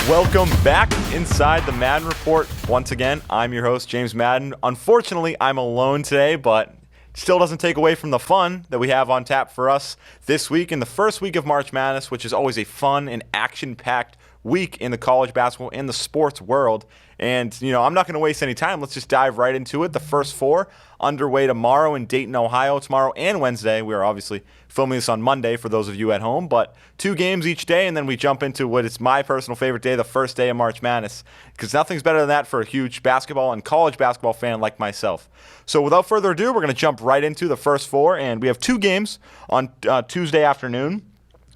Welcome back inside the Madden Report. Once again, I'm your host, James Madden. Unfortunately, I'm alone today, but still doesn't take away from the fun that we have on tap for us this week in the first week of March Madness, which is always a fun and action-packed week in the college basketball and the sports world. And, I'm not going to waste any time. Let's just dive right into it. The first four underway tomorrow in Dayton, Ohio, tomorrow and Wednesday. We are obviously filming this on Monday for those of you at home, but 2 games each day, and then we jump into what is my personal favorite day, the first day of March Madness, because nothing's better than that for a huge basketball and college basketball fan like myself. So without further ado, we're going to jump right into the first four, and we have 2 games on Tuesday afternoon.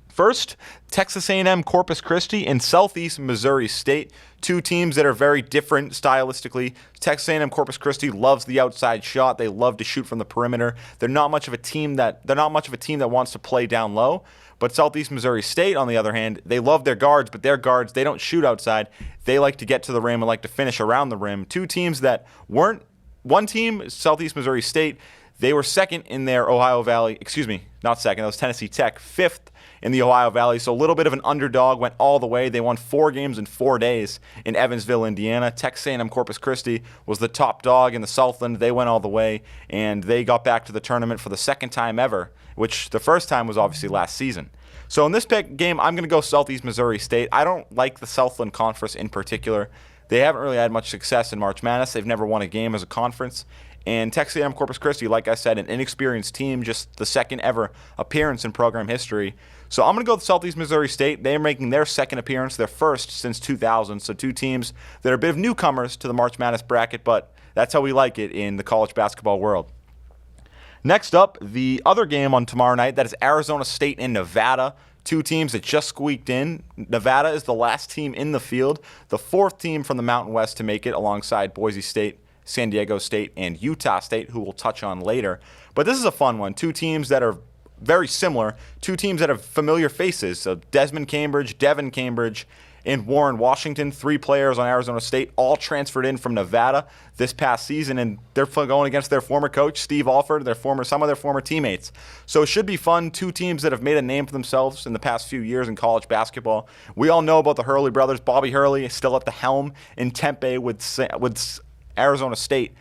First, Texas A&M Corpus Christi and Southeast Missouri State, 2 teams that are very different stylistically. Texas A&M Corpus Christi loves the outside shot. They love to shoot from the perimeter. They're not much of a team that wants to play down low. But Southeast Missouri State, on the other hand, they love their guards, but their guards, they don't shoot outside. They like to get to the rim and like to finish around the rim. 2 teams that weren't one team, Southeast Missouri State, they were second in their Ohio Valley. Excuse me, not second. That was Tennessee Tech, 5th in the Ohio Valley. So a little bit of an underdog, went all the way. They won 4 games in 4 days in Evansville, Indiana. Texas A&M Corpus Christi was the top dog in the Southland. They went all the way, and they got back to the tournament for the second time ever, which the first time was obviously last season. So in this game, I'm going to go Southeast Missouri State. I don't like the Southland Conference in particular. They haven't really had much success in March Madness. They've never won a game as a conference. And Texas A&M Corpus Christi, like I said, an inexperienced team, just the second ever appearance in program history. So I'm going to go with Southeast Missouri State. They're making their second appearance, their first since 2000. So 2 teams that are a bit of newcomers to the March Madness bracket, but that's how we like it in the college basketball world. Next up, the other game on tomorrow night, that is Arizona State and Nevada. 2 teams that just squeaked in. Nevada is the last team in the field, the 4th team from the Mountain West to make it alongside Boise State, San Diego State, and Utah State, who we'll touch on later. But this is a fun one. 2 teams that are very similar. 2 teams that have familiar faces. So Desmond Cambridge, Devin Cambridge, and Warren Washington, 3 players on Arizona State, all transferred in from Nevada this past season, and they're going against their former coach, Steve Alford, some of their former teammates. So it should be fun. 2 teams that have made a name for themselves in the past few years in college basketball. We all know about the Hurley brothers. Bobby Hurley is still at the helm in Tempe with Arizona State.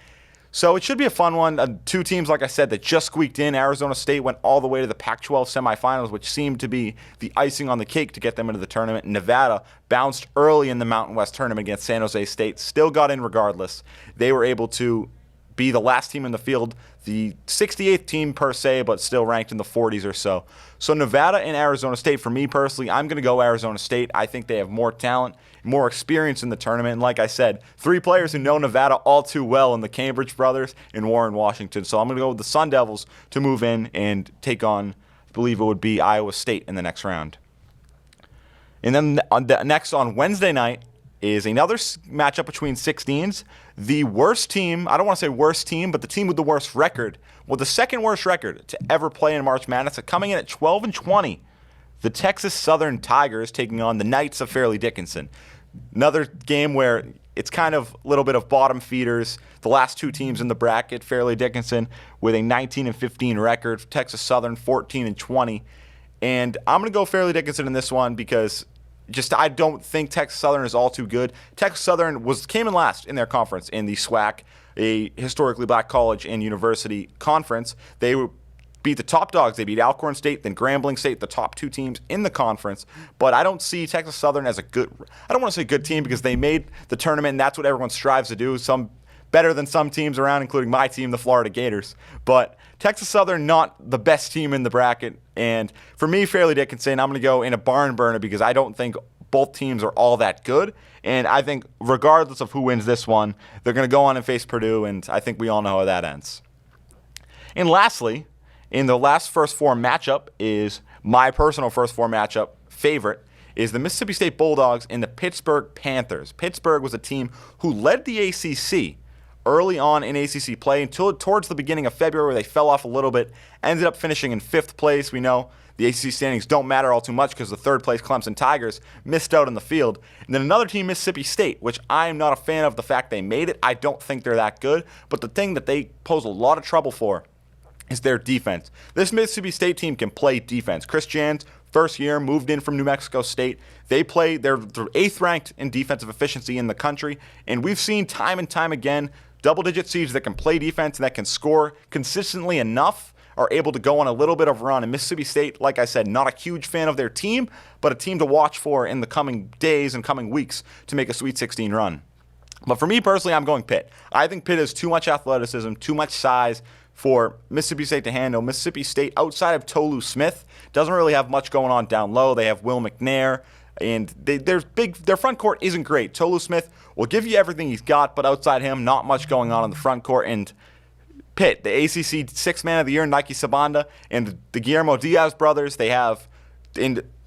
So it should be a fun one. 2 teams, like I said, that just squeaked in. Arizona State went all the way to the Pac-12 semifinals, which seemed to be the icing on the cake to get them into the tournament. Nevada bounced early in the Mountain West tournament against San Jose State, still got in regardless. They were able to be the last team in the field, the 68th team per se, but still ranked in the 40s or so. So Nevada and Arizona State, for me personally, I'm going to go Arizona State. I think they have more talent, more experience in the tournament. And like I said, 3 players who know Nevada all too well in the Cambridge brothers and Warren Washington. So I'm going to go with the Sun Devils to move in and take on, I believe it would be Iowa State in the next round. And then next on Wednesday night is another matchup between 16s. The worst team, I don't want to say worst team, but the team with the worst record, well, the second worst record to ever play in March Madness, coming in at 12-20. The Texas Southern Tigers taking on the Knights of Fairleigh Dickinson. Another game where it's kind of a little bit of bottom feeders. The last 2 teams in the bracket, Fairleigh Dickinson with a 19-15 record, Texas Southern 14-20. And I'm going to go Fairleigh Dickinson in this one because I don't think Texas Southern is all too good. Texas Southern came in last in their conference in the SWAC, a historically black college and university conference. They beat the top dogs. They beat Alcorn State, then Grambling State, the top 2 teams in the conference. But I don't see Texas Southern as I don't want to say good team because they made the tournament, and that's what everyone strives to do. Some better than some teams around, including my team, the Florida Gators. But Texas Southern, not the best team in the bracket. And for me, Fairleigh Dickinson, I'm going to go in a barn burner because I don't think both teams are all that good. And I think regardless of who wins this one, they're going to go on and face Purdue, and I think we all know how that ends. And lastly, in the last first 4 matchup is my personal first 4 matchup favorite is the Mississippi State Bulldogs and the Pittsburgh Panthers. Pittsburgh was a team who led the ACC early on in ACC play until towards the beginning of February where they fell off a little bit, ended up finishing in 5th place. We know the ACC standings don't matter all too much because the 3rd place Clemson Tigers missed out in the field. And then another team, Mississippi State, which I'm not a fan of the fact they made it. I don't think they're that good, but the thing that they pose a lot of trouble for is their defense. This Mississippi State team can play defense. Chris Jans, first year, moved in from New Mexico State. They're 8th ranked in defensive efficiency in the country, and we've seen time and time again double-digit seeds that can play defense and that can score consistently enough are able to go on a little bit of a run. And Mississippi State, like I said, not a huge fan of their team, but a team to watch for in the coming days and coming weeks to make a Sweet 16 run. But for me personally, I'm going Pitt. I think Pitt has too much athleticism, too much size for Mississippi State to handle. Mississippi State, outside of Tolu Smith, doesn't really have much going on down low. They have Will McNair, and their front court isn't great. Tolu Smith will give you everything he's got, but outside him, not much going on in the front court. And Pitt, the ACC Sixth Man of the Year, Nike Sabanda, and the Guillermo Diaz brothers, they have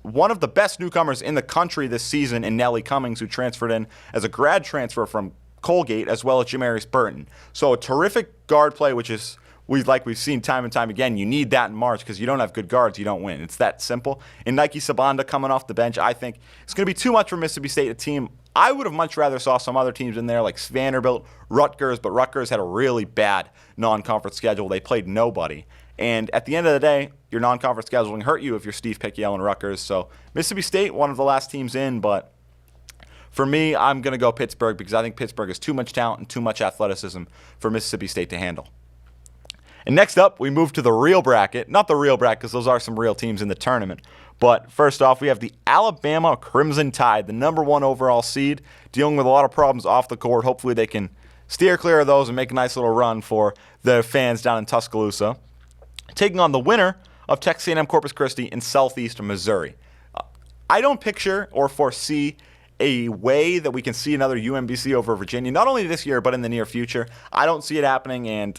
one of the best newcomers in the country this season in Nelly Cummings, who transferred in as a grad transfer from Colgate, as well as Jamarius Burton. So a terrific guard play, which is we've seen time and time again. You need that in March because you don't have good guards, you don't win. It's that simple. And Nike Sabanda coming off the bench, I think it's going to be too much for Mississippi State, a team I would have much rather saw some other teams in there like Vanderbilt, Rutgers, but Rutgers had a really bad non-conference schedule. They played nobody. And at the end of the day, your non-conference scheduling hurt you if you're Steve Picciell and Rutgers. So Mississippi State, one of the last teams in, but for me, I'm going to go Pittsburgh because I think Pittsburgh has too much talent and too much athleticism for Mississippi State to handle. And next up, we move to the real bracket. Not the real bracket because those are some real teams in the tournament. But first off, we have the Alabama Crimson Tide, the number 1 overall seed, dealing with a lot of problems off the court. Hopefully they can steer clear of those and make a nice little run for the fans down in Tuscaloosa. Taking on the winner of Texas A&M Corpus Christi in southeastern Missouri. I don't picture or foresee a way that we can see another UMBC over Virginia, not only this year but in the near future. I don't see it happening, and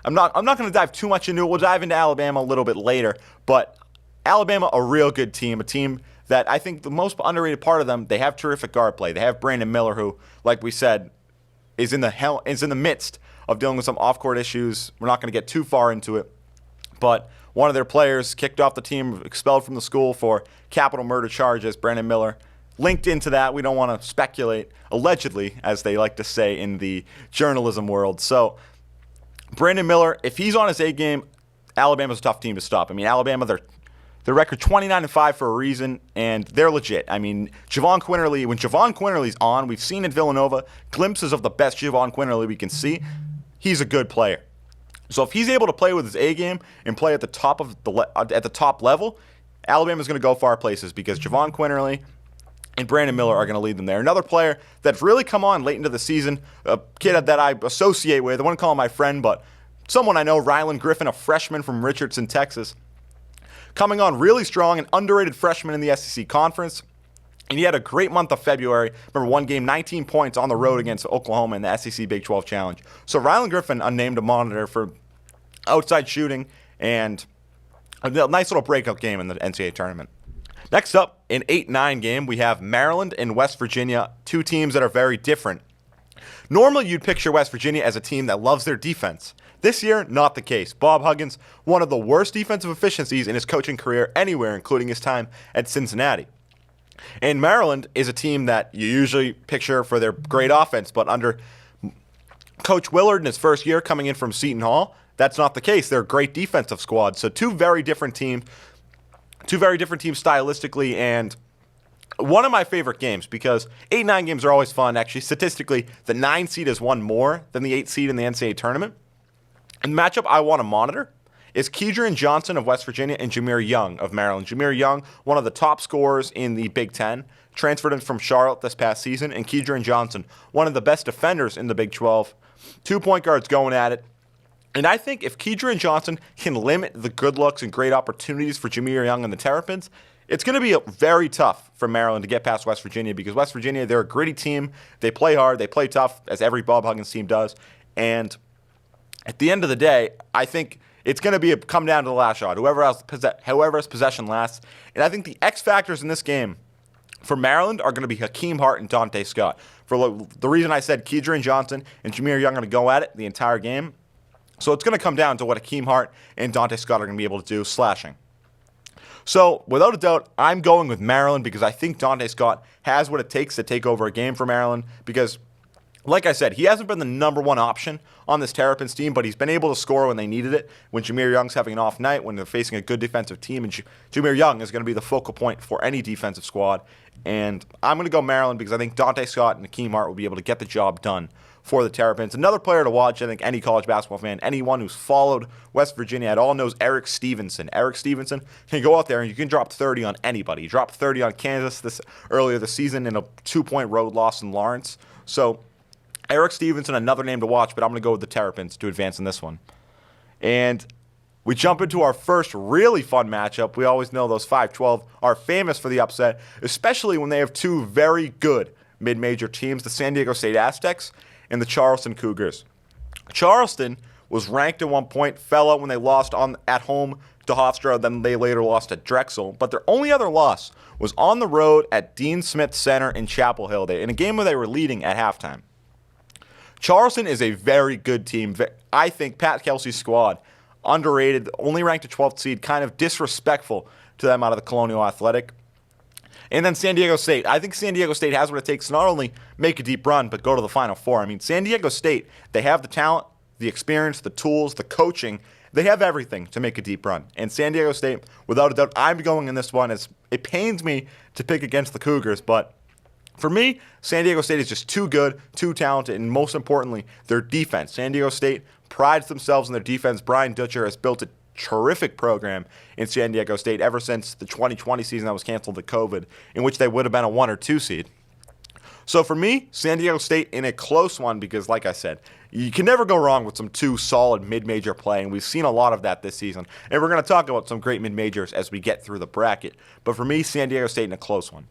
I'm not going to dive too much into it. We'll dive into Alabama a little bit later, but Alabama, a real good team, a team that I think the most underrated part of them, they have terrific guard play. They have Brandon Miller, who, like we said, is in the midst of dealing with some off-court issues. We're not going to get too far into it, but one of their players kicked off the team, expelled from the school for capital murder charges. Brandon Miller linked into that. We don't want to speculate, allegedly, as they like to say in the journalism world. So Brandon Miller, if he's on his A game, Alabama's a tough team to stop. I mean, Alabama, their record 29-5 for a reason, and they're legit. I mean, when Javon Quinterly's on, we've seen at Villanova glimpses of the best Javon Quinterly we can see. He's a good player. So if he's able to play with his A game and play at the top level, Alabama's going to go far places because Javon Quinterly and Brandon Miller are going to lead them there. Another player that's really come on late into the season, a kid that I associate with, I wouldn't call him my friend, but someone I know, Rylan Griffin, a freshman from Richardson, Texas, coming on really strong, an underrated freshman in the SEC Conference. And he had a great month of February. Remember, one game, 19 points on the road against Oklahoma in the SEC Big 12 Challenge. So Rylan Griffin unnamed a monitor for outside shooting and a nice little breakout game in the NCAA tournament. Next up, in 8-9 game, we have Maryland and West Virginia, two teams that are very different. Normally, you'd picture West Virginia as a team that loves their defense. This year, not the case. Bob Huggins, one of the worst defensive efficiencies in his coaching career anywhere, including his time at Cincinnati. And Maryland is a team that you usually picture for their great offense, but under Coach Willard in his first year coming in from Seton Hall, that's not the case. They're a great defensive squad. So two very different teams stylistically, and one of my favorite games because 8-9 games are always fun. Actually, statistically, the 9 seed has won more than the 8 seed in the NCAA tournament. And the matchup I want to monitor is Kedrian Johnson of West Virginia and Jameer Young of Maryland. Jameer Young, one of the top scorers in the Big Ten, transferred in from Charlotte this past season, and Kedrian Johnson, one of the best defenders in the Big 12. 2 point guards going at it. And I think if Kedrian Johnson can limit the good looks and great opportunities for Jameer Young and the Terrapins, it's going to be very tough for Maryland to get past West Virginia because West Virginia, they're a gritty team. They play hard. They play tough, as every Bob Huggins team does. And at the end of the day, I think it's going to come down to the last shot, whoever's possession lasts. And I think the X factors in this game for Maryland are going to be Hakeem Hart and Dante Scott. For the reason I said Kedrian Johnson and Jameer Young are going to go at it the entire game. So it's going to come down to what Hakeem Hart and Dante Scott are going to be able to do, slashing. So without a doubt, I'm going with Maryland because I think Dante Scott has what it takes to take over a game for Maryland because like I said, he hasn't been the number one option on this Terrapins team, but he's been able to score when they needed it, when Jameer Young's having an off night, when they're facing a good defensive team, and Jameer Young is going to be the focal point for any defensive squad. And I'm going to go Maryland because I think Dante Scott and Akeem Hart will be able to get the job done for the Terrapins. Another player to watch, I think any college basketball fan, anyone who's followed West Virginia at all knows Eric Stevenson. Eric Stevenson can go out there and you can drop 30 on anybody. He dropped 30 on Kansas earlier this season in a 2-point road loss in Lawrence. So Eric Stevenson, another name to watch, but I'm going to go with the Terrapins to advance in this one. And we jump into our first really fun matchup. We always know those 5-12 are famous for the upset, especially when they have two very good mid-major teams, the San Diego State Aztecs and the Charleston Cougars. Charleston was ranked at one point, fell out when they lost at home to Hofstra, then they later lost at Drexel, but their only other loss was on the road at Dean Smith Center in Chapel Hill in a game where they were leading at halftime. Charleston is a very good team. I think Pat Kelsey's squad, underrated, only ranked a 12th seed, kind of disrespectful to them out of the Colonial Athletic. And then San Diego State. I think San Diego State has what it takes to not only make a deep run, but go to the Final Four. I mean, San Diego State, they have the talent, the experience, the tools, the coaching. They have everything to make a deep run. And San Diego State, without a doubt, I'm going in this one. It pains me to pick against the Cougars, but for me, San Diego State is just too good, too talented, and most importantly, their defense. San Diego State prides themselves in their defense. Brian Dutcher has built a terrific program in San Diego State ever since the 2020 season that was canceled with COVID, in which they would have been a 1 or 2 seed. So for me, San Diego State in a close one because, like I said, you can never go wrong with some two solid mid-major play, and we've seen a lot of that this season. And we're going to talk about some great mid-majors as we get through the bracket. But for me, San Diego State in a close one.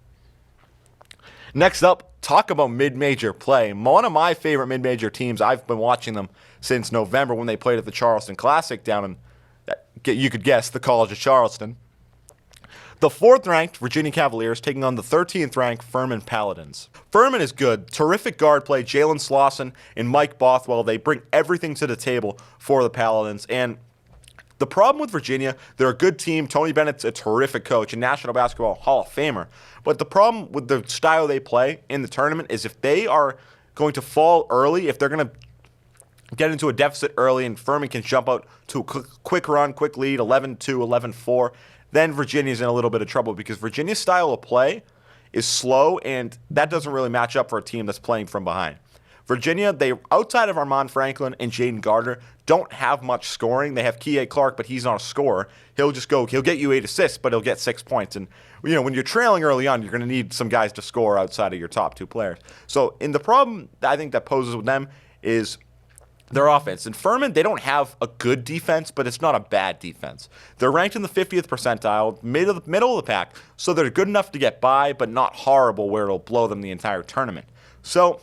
Next up, talk about mid-major play. One of my favorite mid-major teams, I've been watching them since November when they played at the Charleston Classic down in, you could guess, the College of Charleston. The 4th-ranked Virginia Cavaliers taking on the 13th-ranked Furman Paladins. Furman is good. Terrific guard play. Jalen Slauson and Mike Bothwell, they bring everything to the table for the Paladins. And the problem with Virginia, they're a good team. Tony Bennett's a terrific coach, a National Basketball Hall of Famer. But the problem with the style they play in the tournament is if they are going to fall early, if they're going to get into a deficit early and Furman can jump out to a quick run, quick lead, 11-2, 11-4, then Virginia's in a little bit of trouble because Virginia's style of play is slow, and that doesn't really match up for a team that's playing from behind. Virginia, they outside of Armand Franklin and Jaden Gardner, don't have much scoring. They have Kihei Clark, but he's not a scorer. He'll get you 8 assists, but he'll get 6 points. And when you're trailing early on, you're going to need some guys to score outside of your top 2 players. So, the problem I think that poses with them is their offense. And Furman, they don't have a good defense, but it's not a bad defense. They're ranked in the 50th percentile, middle of the pack, so they're good enough to get by, but not horrible where it'll blow them the entire tournament. So,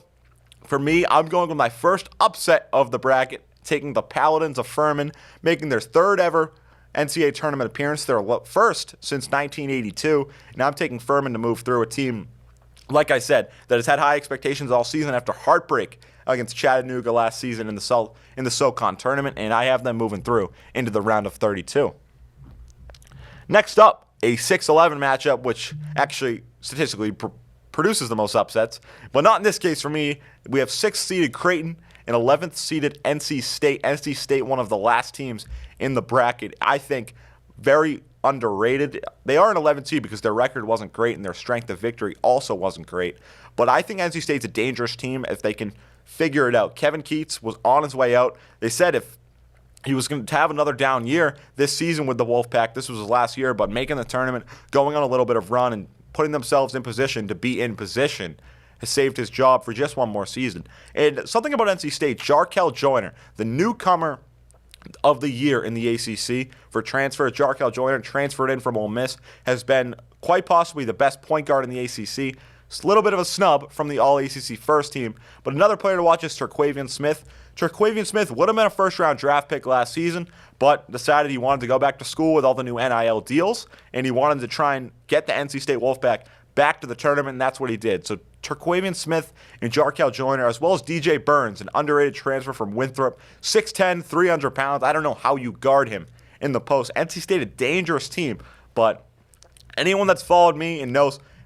for me, I'm going with my first upset of the bracket, taking the Paladins of Furman, making their 3rd ever NCAA tournament appearance, their first since 1982. Now I'm taking Furman to move through, a team, like I said, that has had high expectations all season after heartbreak against Chattanooga last season in the SoCon tournament, and I have them moving through into the round of 32. Next up, a 6-11 matchup, which actually statistically produces the most upsets, but not in this case for me. We have 6th-seeded Creighton and 11th-seeded NC State. NC State, one of the last teams in the bracket, I think very underrated. They are an 11th seed because their record wasn't great and their strength of victory also wasn't great. But I think NC State's a dangerous team if they can figure it out. Kevin Keats was on his way out. They said if he was going to have another down year this season with the Wolfpack, this was his last year, but making the tournament, going on a little bit of run, and putting themselves in position to be in position has saved his job for just one more season. And something about NC State, Jarkel Joyner, the newcomer of the year in the ACC for transfer. Jarkel Joyner, transferred in from Ole Miss, has been quite possibly the best point guard in the ACC. It's a little bit of a snub from the All-ACC first team, but another player to watch is Terquavian Smith. Terquavian Smith would have been a first-round draft pick last season, but decided he wanted to go back to school with all the new NIL deals, and he wanted to try and get the NC State Wolfpack back to the tournament, and that's what he did. So Terquavian Smith and Jarkel Joyner, as well as DJ Burns, an underrated transfer from Winthrop, 6'10", 300 pounds. I don't know how you guard him in the post. NC State, a dangerous team, but anyone that's followed me and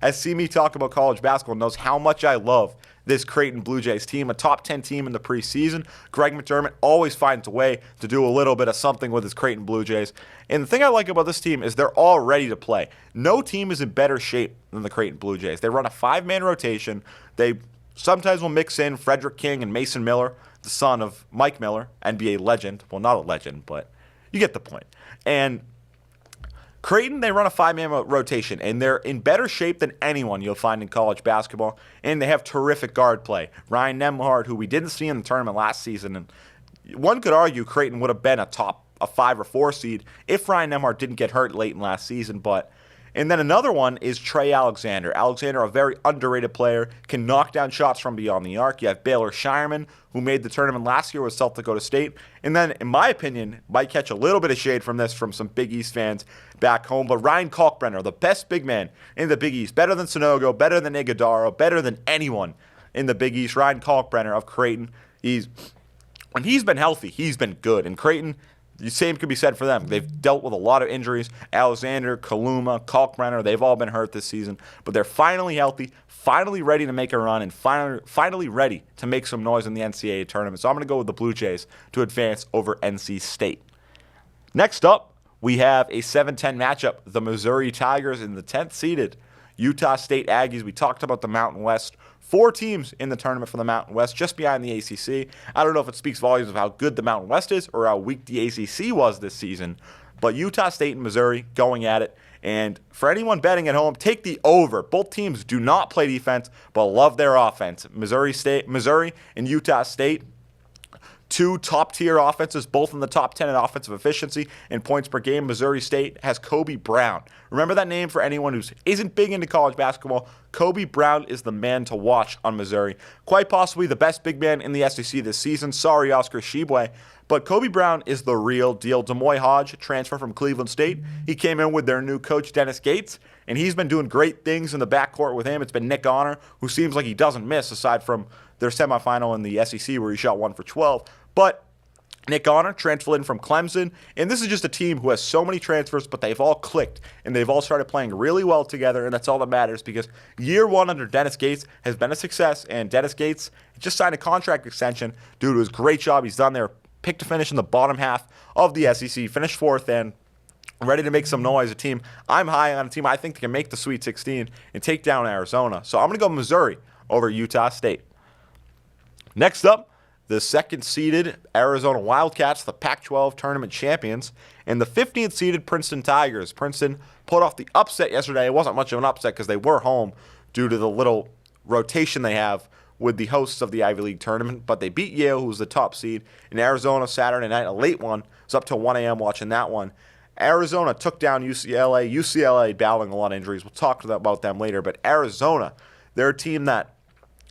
has seen me talk about college basketball knows how much I love this Creighton Blue Jays team, a top 10 team in the preseason. Greg McDermott always finds a way to do a little bit of something with his Creighton Blue Jays. And the thing I like about this team is they're all ready to play. No team is in better shape than the Creighton Blue Jays. They run a 5-man rotation. They sometimes will mix in Frederick King and Mason Miller, the son of Mike Miller, NBA legend. Well, not a legend, but you get the point. And Creighton, they run a 5-man rotation, and they're in better shape than anyone you'll find in college basketball, and they have terrific guard play. Ryan Nembhard, who we didn't see in the tournament last season, and one could argue Creighton would have been a 5 or 4 seed if Ryan Nembhard didn't get hurt late in last season, and then another one is Trey Alexander. Alexander, a very underrated player, can knock down shots from beyond the arc. You have Baylor Shireman, who made the tournament last year with South Dakota State. And then, in my opinion, might catch a little bit of shade from this from some Big East fans back home. But Ryan Kalkbrenner, the best big man in the Big East, better than Sonogo, better than Iguodaro, better than anyone in the Big East. Ryan Kalkbrenner of Creighton. When he's been healthy, he's been good. And Creighton, the same could be said for them. They've dealt with a lot of injuries. Alexander, Kaluma, Kalkbrenner, they've all been hurt this season. But they're finally healthy, finally ready to make a run, and finally ready to make some noise in the NCAA tournament. So I'm going to go with the Blue Jays to advance over NC State. Next up, we have a 7-10 matchup. The Missouri Tigers and the 10th seeded Utah State Aggies. We talked about the Mountain West. 4 teams in the tournament for the Mountain West, just behind the ACC. I don't know if it speaks volumes of how good the Mountain West is or how weak the ACC was this season, but Utah State and Missouri going at it. And for anyone betting at home, take the over. Both teams do not play defense, but love their offense. Missouri and Utah State, 2 top-tier offenses, both in the top 10 in offensive efficiency and points per game. Missouri State has Kobe Brown. Remember that name for anyone who isn't big into college basketball. Kobe Brown is the man to watch on Missouri. Quite possibly the best big man in the SEC this season. Sorry, Oscar Tshiebwe. But Kobe Brown is the real deal. Demoy Hodge, transfer from Cleveland State. He came in with their new coach, Dennis Gates, and he's been doing great things in the backcourt with him. It's been Nick Honor, who seems like he doesn't miss aside from their semifinal in the SEC where he shot 1 for 12. But Nick Honor transferred in from Clemson, and this is just a team who has so many transfers, but they've all clicked, and they've all started playing really well together, and that's all that matters because year 1 under Dennis Gates has been a success, and Dennis Gates just signed a contract extension due to his great job he's done there. Picked to finish in the bottom half of the SEC, finished 4th, and ready to make some noise. A team I'm high on, a team I think they can make the Sweet 16 and take down Arizona. So I'm going to go Missouri over Utah State. Next up, the 2nd-seeded Arizona Wildcats, the Pac-12 tournament champions, and the 15th-seeded Princeton Tigers. Princeton put off the upset yesterday. It wasn't much of an upset because they were home due to the little rotation they have with the hosts of the Ivy League tournament, but they beat Yale, who was the top seed, in Arizona Saturday night, a late one. It was up till 1 a.m. watching that one. Arizona took down UCLA. UCLA battling a lot of injuries. We'll talk about them later, but Arizona, they're a team that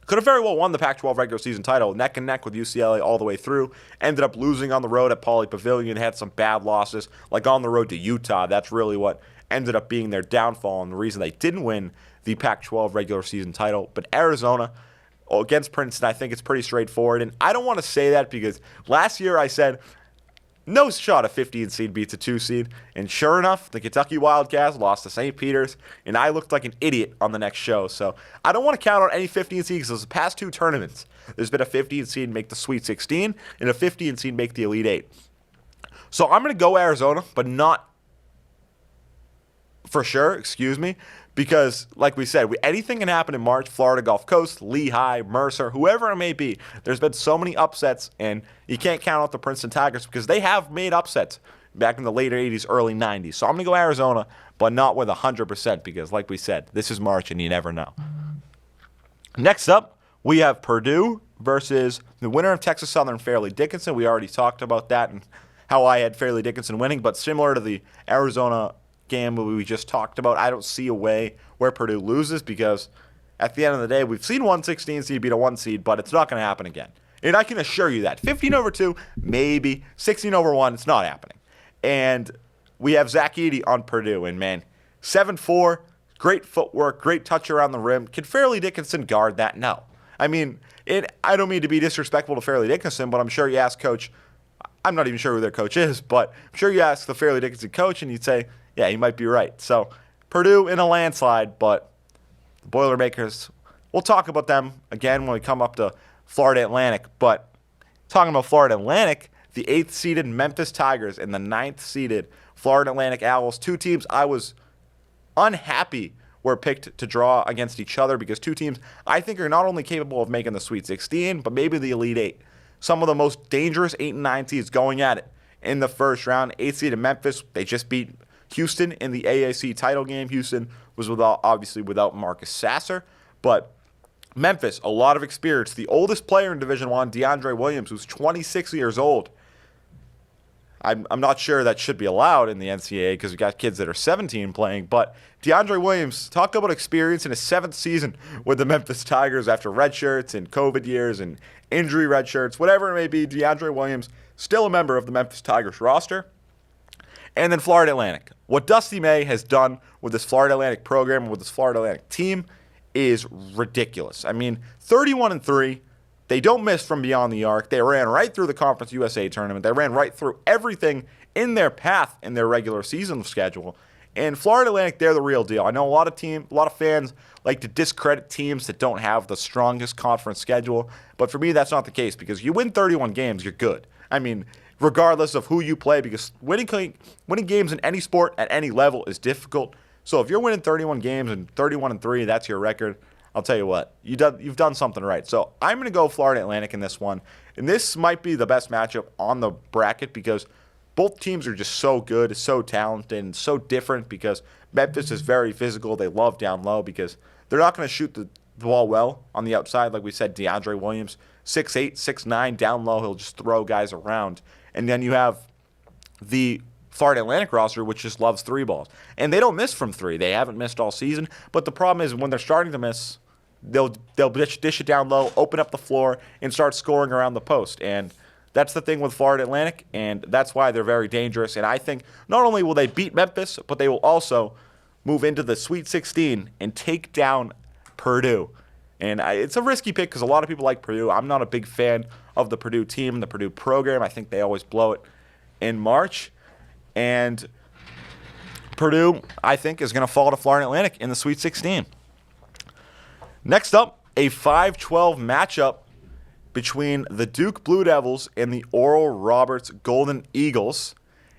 could have very well won the Pac-12 regular season title, neck and neck with UCLA all the way through. Ended up losing on the road at Pauley Pavilion, had some bad losses, like on the road to Utah. That's really what ended up being their downfall and the reason they didn't win the Pac-12 regular season title. But Arizona, against Princeton, I think it's pretty straightforward. And I don't want to say that because last year I said no shot a 15 seed beats a 2 seed. And sure enough, the Kentucky Wildcats lost to St. Peter's, and I looked like an idiot on the next show. So I don't want to count on any 15 seed because the past 2 tournaments, there's been a 15 seed make the Sweet 16 and a 15 seed make the Elite 8. So I'm going to go Arizona, but not for sure, because, like we said, anything can happen in March. Florida Gulf Coast, Lehigh, Mercer, whoever it may be. There's been so many upsets, and you can't count out the Princeton Tigers because they have made upsets back in the later 80s, early 90s. So I'm going to go Arizona, but not with 100% because, like we said, this is March, and you never know. Next up, we have Purdue versus the winner of Texas Southern, Fairleigh Dickinson. We already talked about that and how I had Fairleigh Dickinson winning, but similar to the Arizona game we just talked about, I don't see a way where Purdue loses because at the end of the day, we've seen 116 seed beat a 1 seed, but it's not going to happen again. And I can assure you that. 15 over 2, maybe. 16 over 1, it's not happening. And we have Zach Edey on Purdue, and man, 7'4", great footwork, great touch around the rim. Can Fairleigh Dickinson guard that? No. I mean, I don't mean to be disrespectful to Fairleigh Dickinson, but I'm sure you ask Coach, I'm not even sure who their coach is, but I'm sure you ask the Fairleigh Dickinson coach, and you'd say, yeah, you might be right. So Purdue in a landslide, but the Boilermakers we'll talk about them again when we come up to Florida Atlantic. But talking about Florida Atlantic, the 8th-seeded Memphis Tigers and the 9th-seeded Florida Atlantic Owls, two teams I was unhappy were picked to draw against each other because two teams I think are not only capable of making the Sweet 16, but maybe the Elite 8. Some of the most dangerous 8 and 9 seeds going at it in the first round. 8th-seeded Memphis, they just beat Houston in the AAC title game. Houston was obviously without Marcus Sasser, but Memphis, a lot of experience. The oldest player in Division I, DeAndre Williams, who's 26 years old. I'm not sure that should be allowed in the NCAA because we got kids that are 17 playing, but DeAndre Williams, talk about experience in his 7th season with the Memphis Tigers after red shirts and COVID years and injury red shirts, whatever it may be. DeAndre Williams, still a member of the Memphis Tigers roster. And then Florida Atlantic. What Dusty May has done with this Florida Atlantic program and with this Florida Atlantic team is ridiculous. I mean, 31-3. They don't miss from beyond the arc. They ran right through the Conference USA tournament. They ran right through everything in their path in their regular season schedule. And Florida Atlantic, they're the real deal. I know a lot of fans like to discredit teams that don't have the strongest conference schedule, but for me, that's not the case because you win 31 games, you're good. I mean, regardless of who you play, because winning games in any sport at any level is difficult. So if you're winning 31 games and 31-3, that's your record, I'll tell you what, you've done something right. So I'm going to go Florida Atlantic in this one. And this might be the best matchup on the bracket because both teams are just so good, so talented, and so different because Memphis is very physical. They love down low because they're not going to shoot the ball well on the outside. Like we said, DeAndre Williams, 6'8", 6'9", down low. He'll just throw guys around. And then you have the Florida Atlantic roster, which just loves 3 balls. And they don't miss from 3. They haven't missed all season. But the problem is when they're starting to miss, they'll dish it down low, open up the floor, and start scoring around the post. And that's the thing with Florida Atlantic, and that's why they're very dangerous. And I think not only will they beat Memphis, but they will also move into the Sweet 16 and take down Purdue. And it's a risky pick because a lot of people like Purdue. I'm not a big fan of the Purdue team, the Purdue program. I think they always blow it in March. And Purdue, I think, is going to fall to Florida Atlantic in the Sweet 16. Next up, a 5-12 matchup between the Duke Blue Devils and the Oral Roberts Golden Eagles.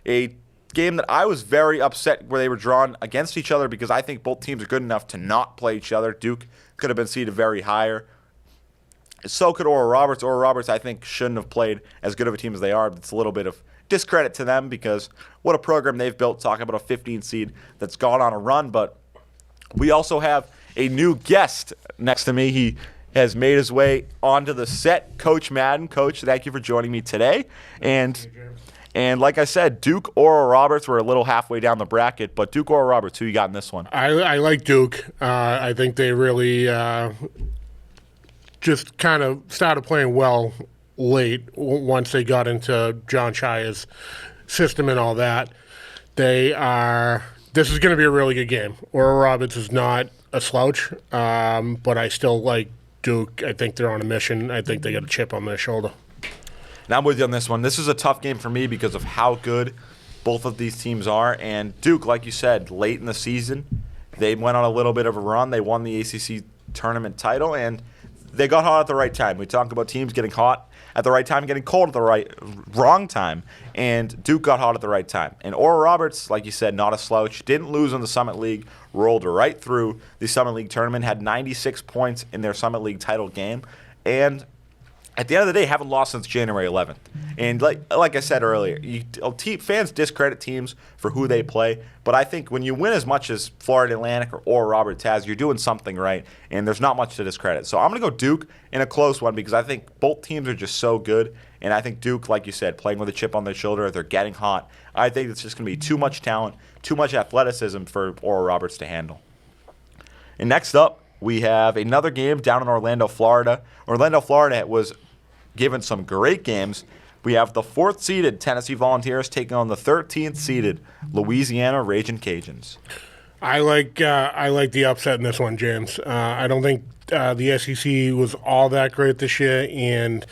A game that I was very upset where they were drawn against each other because I think both teams are good enough to not play each other. Duke could have been seeded very higher. So could Oral Roberts. Oral Roberts, I think, shouldn't have played as good of a team as they are. It's a little bit of discredit to them because what a program they've built, talking about a 15 seed that's gone on a run. But we also have a new guest next to me. He has made his way onto the set, Coach Madden. Coach, thank you for joining me today. And like I said, Duke, Oral Roberts, we're a little halfway down the bracket, but Duke, Oral Roberts, who you got in this one? I like Duke. I think they really just kind of started playing well late once they got into John Shire's system and all that. This is going to be a really good game. Oral Roberts is not a slouch, but I still like Duke. I think they're on a mission. I think they got a chip on their shoulder. And I'm with you on this one. This is a tough game for me because of how good both of these teams are. And Duke, like you said, late in the season, they went on a little bit of a run. They won the ACC tournament title, and they got hot at the right time. We talk about teams getting hot at the right time, getting cold at the wrong time, and Duke got hot at the right time. And Oral Roberts, like you said, not a slouch, didn't lose in the Summit League, rolled right through the Summit League tournament, had 96 points in their Summit League title game, and at the end of the day, haven't lost since January 11th. And like I said earlier, fans discredit teams for who they play, but I think when you win as much as Florida Atlantic or Oral Roberts has, you're doing something right, and there's not much to discredit. So I'm going to go Duke in a close one because I think both teams are just so good, and I think Duke, like you said, playing with a chip on their shoulder, they're getting hot. I think it's just going to be too much talent, too much athleticism for Oral Roberts to handle. And next up, we have another game down in Orlando, Florida. Orlando, Florida was given some great games. We have the 4th-seeded Tennessee Volunteers taking on the 13th-seeded Louisiana Ragin' Cajuns. I like the upset in this one, James. I don't think the SEC was all that great this year, and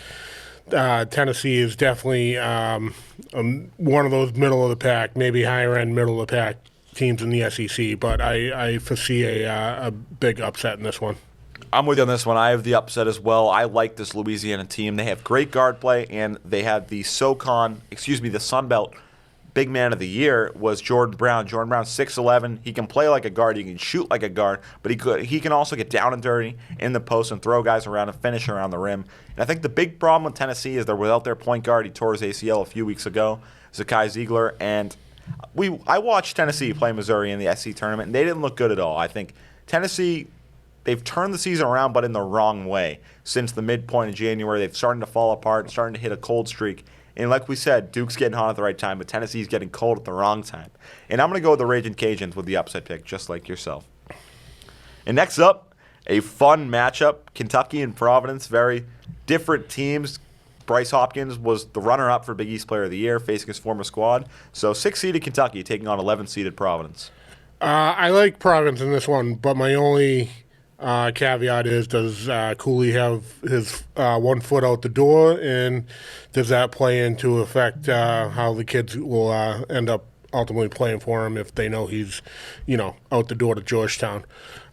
Tennessee is definitely one of those middle-of-the-pack, maybe higher-end middle-of-the-pack teams in the SEC, but I foresee a big upset in this one. I'm with you on this one. I have the upset as well. I like this Louisiana team. They have great guard play, and they had the the Sun Belt Big Man of the Year was Jordan Brown. Jordan Brown's 6'11". He can play like a guard. He can shoot like a guard, but he can also get down and dirty in the post and throw guys around and finish around the rim. And I think the big problem with Tennessee is they're without their point guard. He tore his ACL a few weeks ago, Zakai Ziegler, and I watched Tennessee play Missouri in the SEC tournament, and they didn't look good at all. I think Tennessee, they've turned the season around, but in the wrong way. Since the midpoint of January, they've started to fall apart and starting to hit a cold streak. And like we said, Duke's getting hot at the right time, but Tennessee's getting cold at the wrong time. And I'm going to go with the Raging Cajuns with the upset pick, just like yourself. And next up, a fun matchup. Kentucky and Providence, very different teams. Bryce Hopkins was the runner-up for Big East Player of the Year, facing his former squad. So 6-seeded Kentucky taking on 11-seeded Providence. I like Providence in this one, but my only caveat is, does Cooley have his 1 foot out the door, and does that play into effect how the kids will end up ultimately playing for him if they know he's, out the door to Georgetown?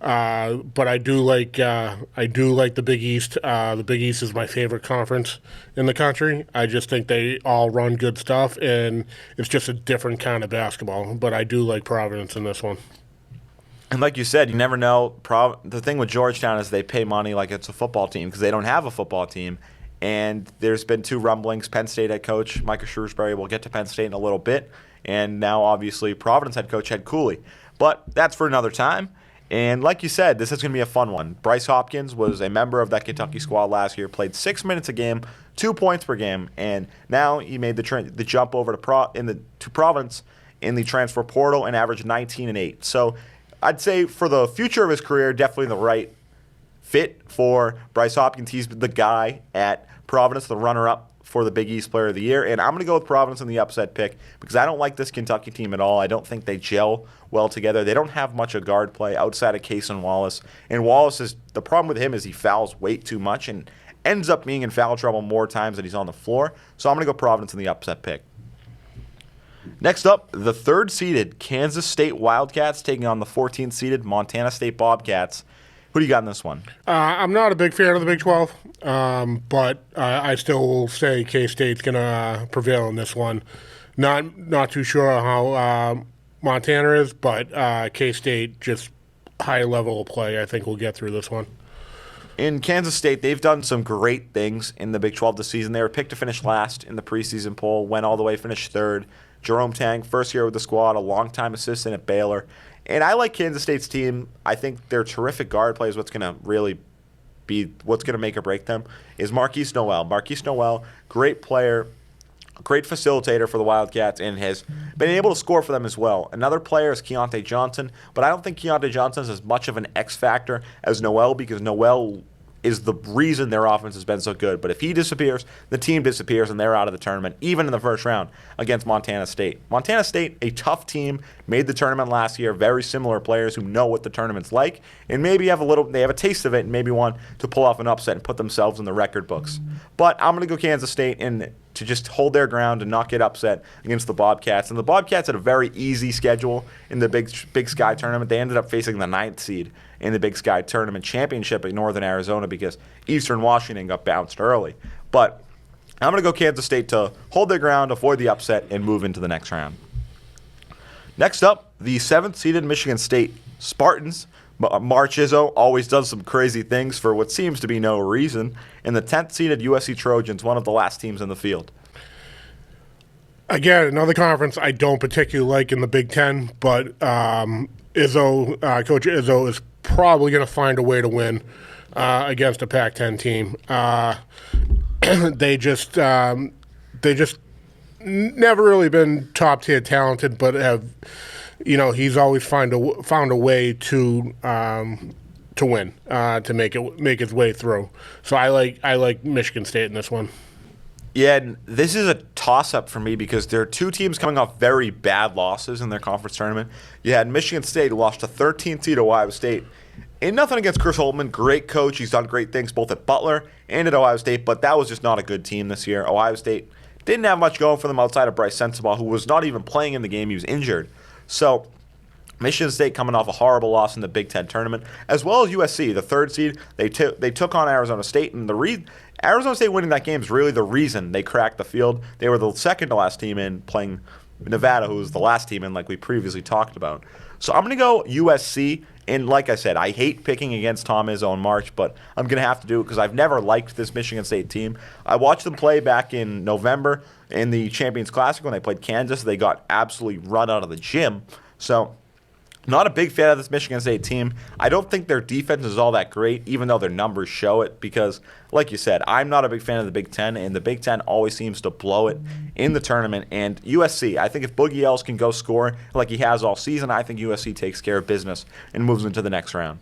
But I do like the Big East. The Big East is my favorite conference in the country. I just think they all run good stuff, and it's just a different kind of basketball. But I do like Providence in this one. And like you said, you never know. The thing with Georgetown is they pay money like it's a football team because they don't have a football team. And there's been 2 rumblings. Penn State head coach Micah Shrewsbury will get to Penn State in a little bit. And now, obviously, Providence head coach Ed Cooley. But that's for another time. And like you said, this is going to be a fun one. Bryce Hopkins was a member of that Kentucky squad last year, played 6 minutes a game, 2 points per game. And now he made the jump over to Providence in the transfer portal and averaged 19 and 8. So I'd say for the future of his career, definitely the right fit for Bryce Hopkins. He's the guy at Providence, the runner-up for the Big East Player of the Year. And I'm going to go with Providence in the upset pick because I don't like this Kentucky team at all. I don't think they gel well together. They don't have much of guard play outside of Case and Wallace. And the problem with him is he fouls way too much and ends up being in foul trouble more times than he's on the floor. So I'm going to go Providence in the upset pick. Next up, the 3rd-seeded Kansas State Wildcats taking on the 14th-seeded Montana State Bobcats. Who do you got in this one? I'm not a big fan of the Big 12, but I still will say K-State's going to prevail in this one. Not too sure how Montana is, but K-State, just high level of play, I think will get through this one. In Kansas State, they've done some great things in the Big 12 this season. They were picked to finish last in the preseason poll, went all the way, finished 3rd. Jerome Tang, first year with the squad, a longtime assistant at Baylor. And I like Kansas State's team. I think their terrific guard play is what's going to really be what's going to make or break them, is Marquise Noel. Marquise Noel, great player, great facilitator for the Wildcats, and has been able to score for them as well. Another player is Keontae Johnson, but I don't think Keontae Johnson is as much of an X factor as Noel because Noel is the reason their offense has been so good. But if he disappears, the team disappears, and they're out of the tournament, even in the first round against Montana State. Montana State, a tough team, made the tournament last year. Very similar players who know what the tournament's like, and maybe they have a taste of it, and maybe want to pull off an upset and put themselves in the record books. But I'm going to go Kansas State and to just hold their ground and not get upset against the Bobcats. And the Bobcats had a very easy schedule in the Big Sky tournament. They ended up facing the 9th seed in the Big Sky Tournament Championship at Northern Arizona because Eastern Washington got bounced early. But I'm going to go Kansas State to hold their ground, avoid the upset, and move into the next round. Next up, the 7th-seeded Michigan State Spartans. March Izzo always does some crazy things for what seems to be no reason. And the 10th-seeded USC Trojans, one of the last teams in the field. Again, another conference I don't particularly like in the Big Ten, but Coach Izzo is probably going to find a way to win against a Pac-10 team. They just never really been top tier talented, but have, he's always found a way to win, to make his way through. So I like Michigan State in this one. Yeah, and this is a toss-up for me because there are 2 teams coming off very bad losses in their conference tournament. You had Michigan State, who lost to 13th seed Ohio State. And nothing against Chris Holtmann, great coach. He's done great things both at Butler and at Ohio State, but that was just not a good team this year. Ohio State didn't have much going for them outside of Bryce Sensabaugh, who was not even playing in the game. He was injured. So Michigan State coming off a horrible loss in the Big Ten tournament, as well as USC, the third seed. They took on Arizona State, and Arizona State winning that game is really the reason they cracked the field. They were the second to last team in, playing Nevada, who was the last team in, like we previously talked about. So I'm going to go USC, and like I said, I hate picking against Tom Izzo in March, but I'm going to have to do it because I've never liked this Michigan State team. I watched them play back in November in the Champions Classic when they played Kansas. They got absolutely run out of the gym. So not a big fan of this Michigan State team. I don't think their defense is all that great, even though their numbers show it, because, like you said, I'm not a big fan of the Big Ten, and the Big Ten always seems to blow it in the tournament. And USC, I think if Boogie Ellis can go score like he has all season, I think USC takes care of business and moves into the next round.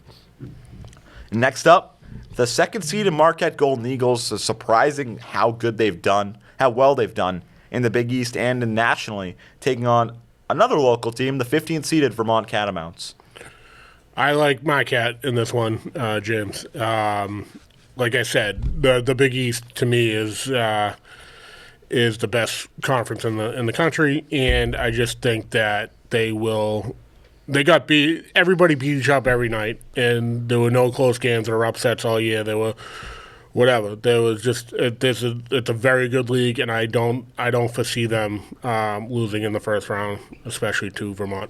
Next up, the second seed in Marquette Golden Eagles. Is surprising how well they've done in the Big East and nationally, taking on another local team, the 15th seeded Vermont Catamounts. I like Marquette in this one, James. Like I said, the Big East to me is the best conference in the country, and I just think that everybody beat each up every night, and there were no close games or upsets all year. There were whatever. There was just it's a very good league, and I don't foresee them losing in the first round, especially to Vermont.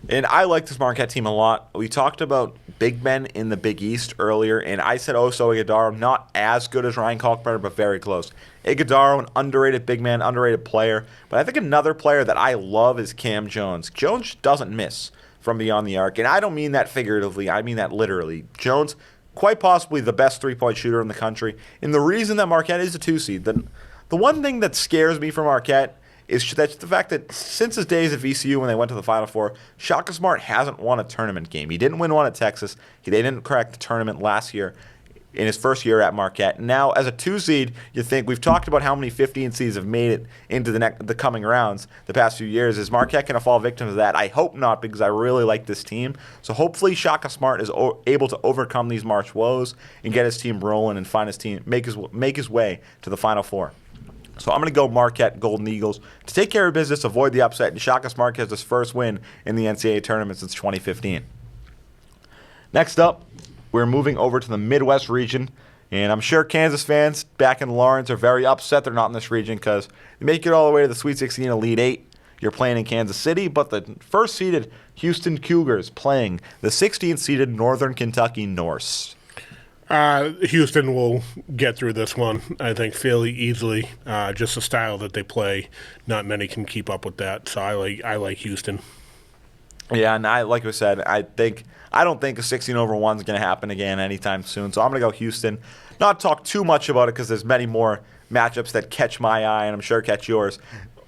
And I like this Marquette team a lot. We talked about big men in the Big East earlier, and I said Oso Ighodaro, not as good as Ryan Kalkbrenner, but very close. Ighodaro, an underrated big man, underrated player. But I think another player that I love is Cam Jones. Jones doesn't miss from beyond the arc, and I don't mean that figuratively. I mean that literally. Jones, quite possibly the best three-point shooter in the country. And the reason that Marquette is a two-seed, the one thing that scares me for Marquette is the fact that since his days at VCU when they went to the Final Four, Shaka Smart hasn't won a tournament game. He didn't win one at Texas. They didn't crack the tournament last year in his first year at Marquette. Now, as a two-seed, you think we've talked about how many 15 seeds have made it into the coming rounds the past few years. Is Marquette going to fall victim to that? I hope not, because I really like this team. So hopefully Shaka Smart is able to overcome these March woes and get his team rolling and find his team make his way to the Final Four. So I'm going to go Marquette Golden Eagles to take care of business, avoid the upset, and Shaka Smart gets his first win in the NCAA tournament since 2015. Next up, we're moving over to the Midwest region, and I'm sure Kansas fans back in Lawrence are very upset they're not in this region because they make it all the way to the Sweet 16 Elite 8. You're playing in Kansas City, but the first-seeded Houston Cougars playing the 16th-seeded Northern Kentucky Norse. Houston will get through this one, I think, fairly easily. Just the style that they play, not many can keep up with that. So I like Houston. Yeah, and like I said, I don't think a 16-over-1 is going to happen again anytime soon. So I'm going to go Houston. Not talk too much about it because there's many more matchups that catch my eye, and I'm sure catch yours,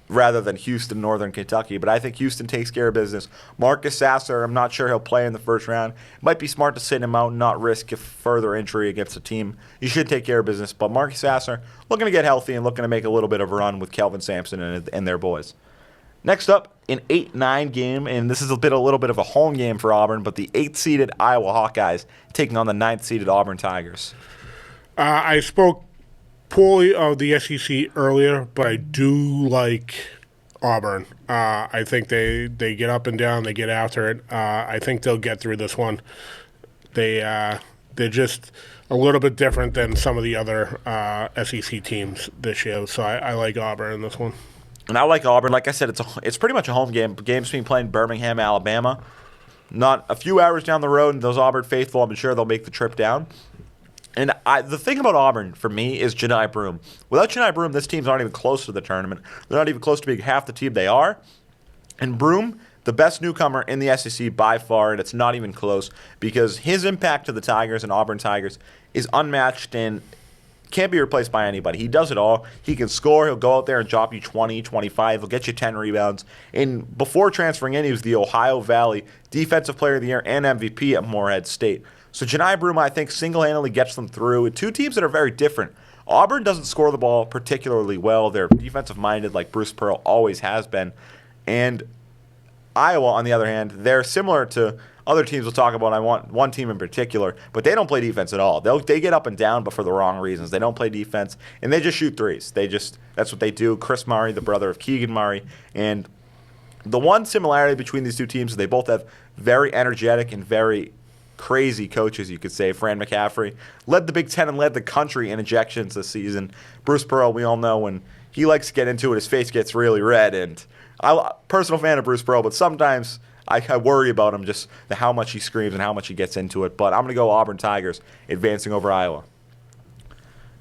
rather than Houston, Northern Kentucky. But I think Houston takes care of business. Marcus Sasser, I'm not sure he'll play in the first round. It might be smart to sit him out and not risk a further injury against a team. You should take care of business. But Marcus Sasser looking to get healthy and looking to make a little bit of a run with Kelvin Sampson and their boys. Next up, an 8-9 game, and this is a little bit of a home game for Auburn, but the 8th-seeded Iowa Hawkeyes taking on the 9th-seeded Auburn Tigers. I spoke poorly of the SEC earlier, but I do like Auburn. I think they get up and down, they get after it. I think they'll get through this one. They're just a little bit different than some of the other SEC teams this year, so I like Auburn in this one. And I like Auburn. Like I said, it's pretty much a home game. The game's being played in Birmingham, Alabama. Not a few hours down the road, and those Auburn faithful, I'm sure they'll make the trip down. And the thing about Auburn, for me, is Janai Broome. Without Janai Broome, this team's not even close to the tournament. They're not even close to being half the team they are. And Broome, the best newcomer in the SEC by far, and it's not even close, because his impact to the Tigers and Auburn Tigers is unmatched and can't be replaced by anybody. He does it all. He can score. He'll go out there and drop you 20, 25. He'll get you 10 rebounds. And before transferring in, he was the Ohio Valley Defensive Player of the Year and MVP at Morehead State. So Janai Broome, I think, single-handedly gets them through. Two teams that are very different. Auburn doesn't score the ball particularly well. They're defensive-minded like Bruce Pearl always has been. And Iowa, on the other hand, they're similar to other teams we'll talk about. I want one team in particular, but they don't play defense at all. They get up and down, but for the wrong reasons. They don't play defense, and they just shoot threes. That's what they do. Chris Murray, the brother of Keegan Murray, and The one similarity between these two teams is they both have very energetic and very crazy coaches, you could say. Fran McCaffrey led the Big Ten and led the country in ejections this season. Bruce Pearl, we all know when he likes to get into it, his face gets really red. And I'm a personal fan of Bruce Pearl, but sometimes I worry about him, just how much he screams and how much he gets into it. But I'm going to go Auburn Tigers advancing over Iowa.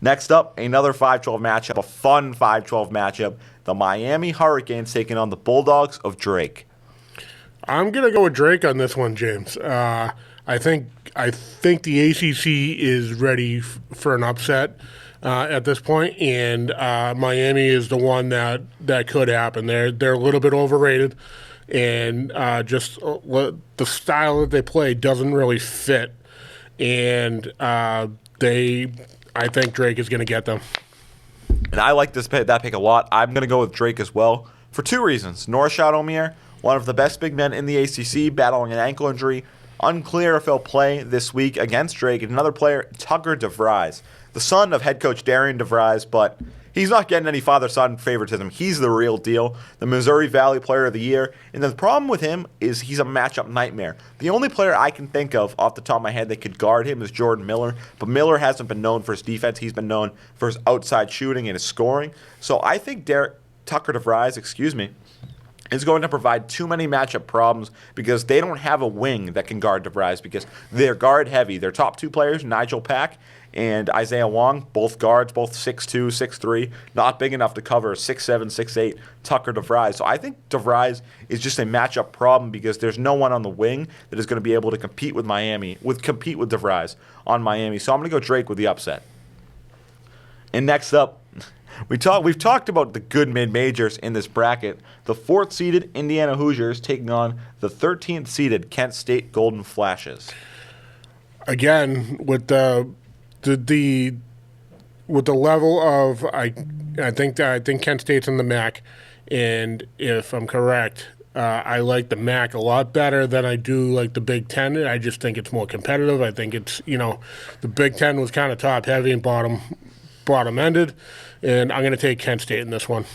Next up, another 5-12 matchup, a fun 5-12 matchup. The Miami Hurricanes taking on the Bulldogs of Drake. I'm going to go with Drake on this one, James. I think the ACC is ready for an upset at this point, and Miami is the one that could happen. They're a little bit overrated, and just the style that they play doesn't really fit, and I think Drake is going to get them. And I like that pick a lot. I'm going to go with Drake as well for two reasons. Norshad Omier, one of the best big men in the ACC, battling an ankle injury. Unclear if he'll play this week against Drake. And another player, Tucker DeVries, the son of head coach Darian DeVries, but he's not getting any father-son favoritism. He's the real deal, the Missouri Valley Player of the Year. And the problem with him is he's a matchup nightmare. The only player I can think of off the top of my head that could guard him is Jordan Miller. But Miller hasn't been known for his defense. He's been known for his outside shooting and his scoring. So I think Tucker DeVries, is going to provide too many matchup problems because they don't have a wing that can guard DeVries because they're guard heavy. Their top two players, Nigel Pack and Isaiah Wong, both guards, both 6'2", 6'3", not big enough to cover 6'7", 6'8", Tucker DeVries. So I think DeVries is just a matchup problem because there's no one on the wing that is going to be able to compete with DeVries on Miami. So I'm going to go Drake with the upset. And next up, we've talked about the good mid-majors in this bracket. The 4th-seeded Indiana Hoosiers taking on the 13th-seeded Kent State Golden Flashes. Again, with the level of I think Kent State's in the MAC, and if I'm correct, I like the MAC a lot better than I do like the Big Ten. I just think it's more competitive. I think it's the Big Ten was kind of top heavy and bottom ended, and I'm going to take Kent State in this one.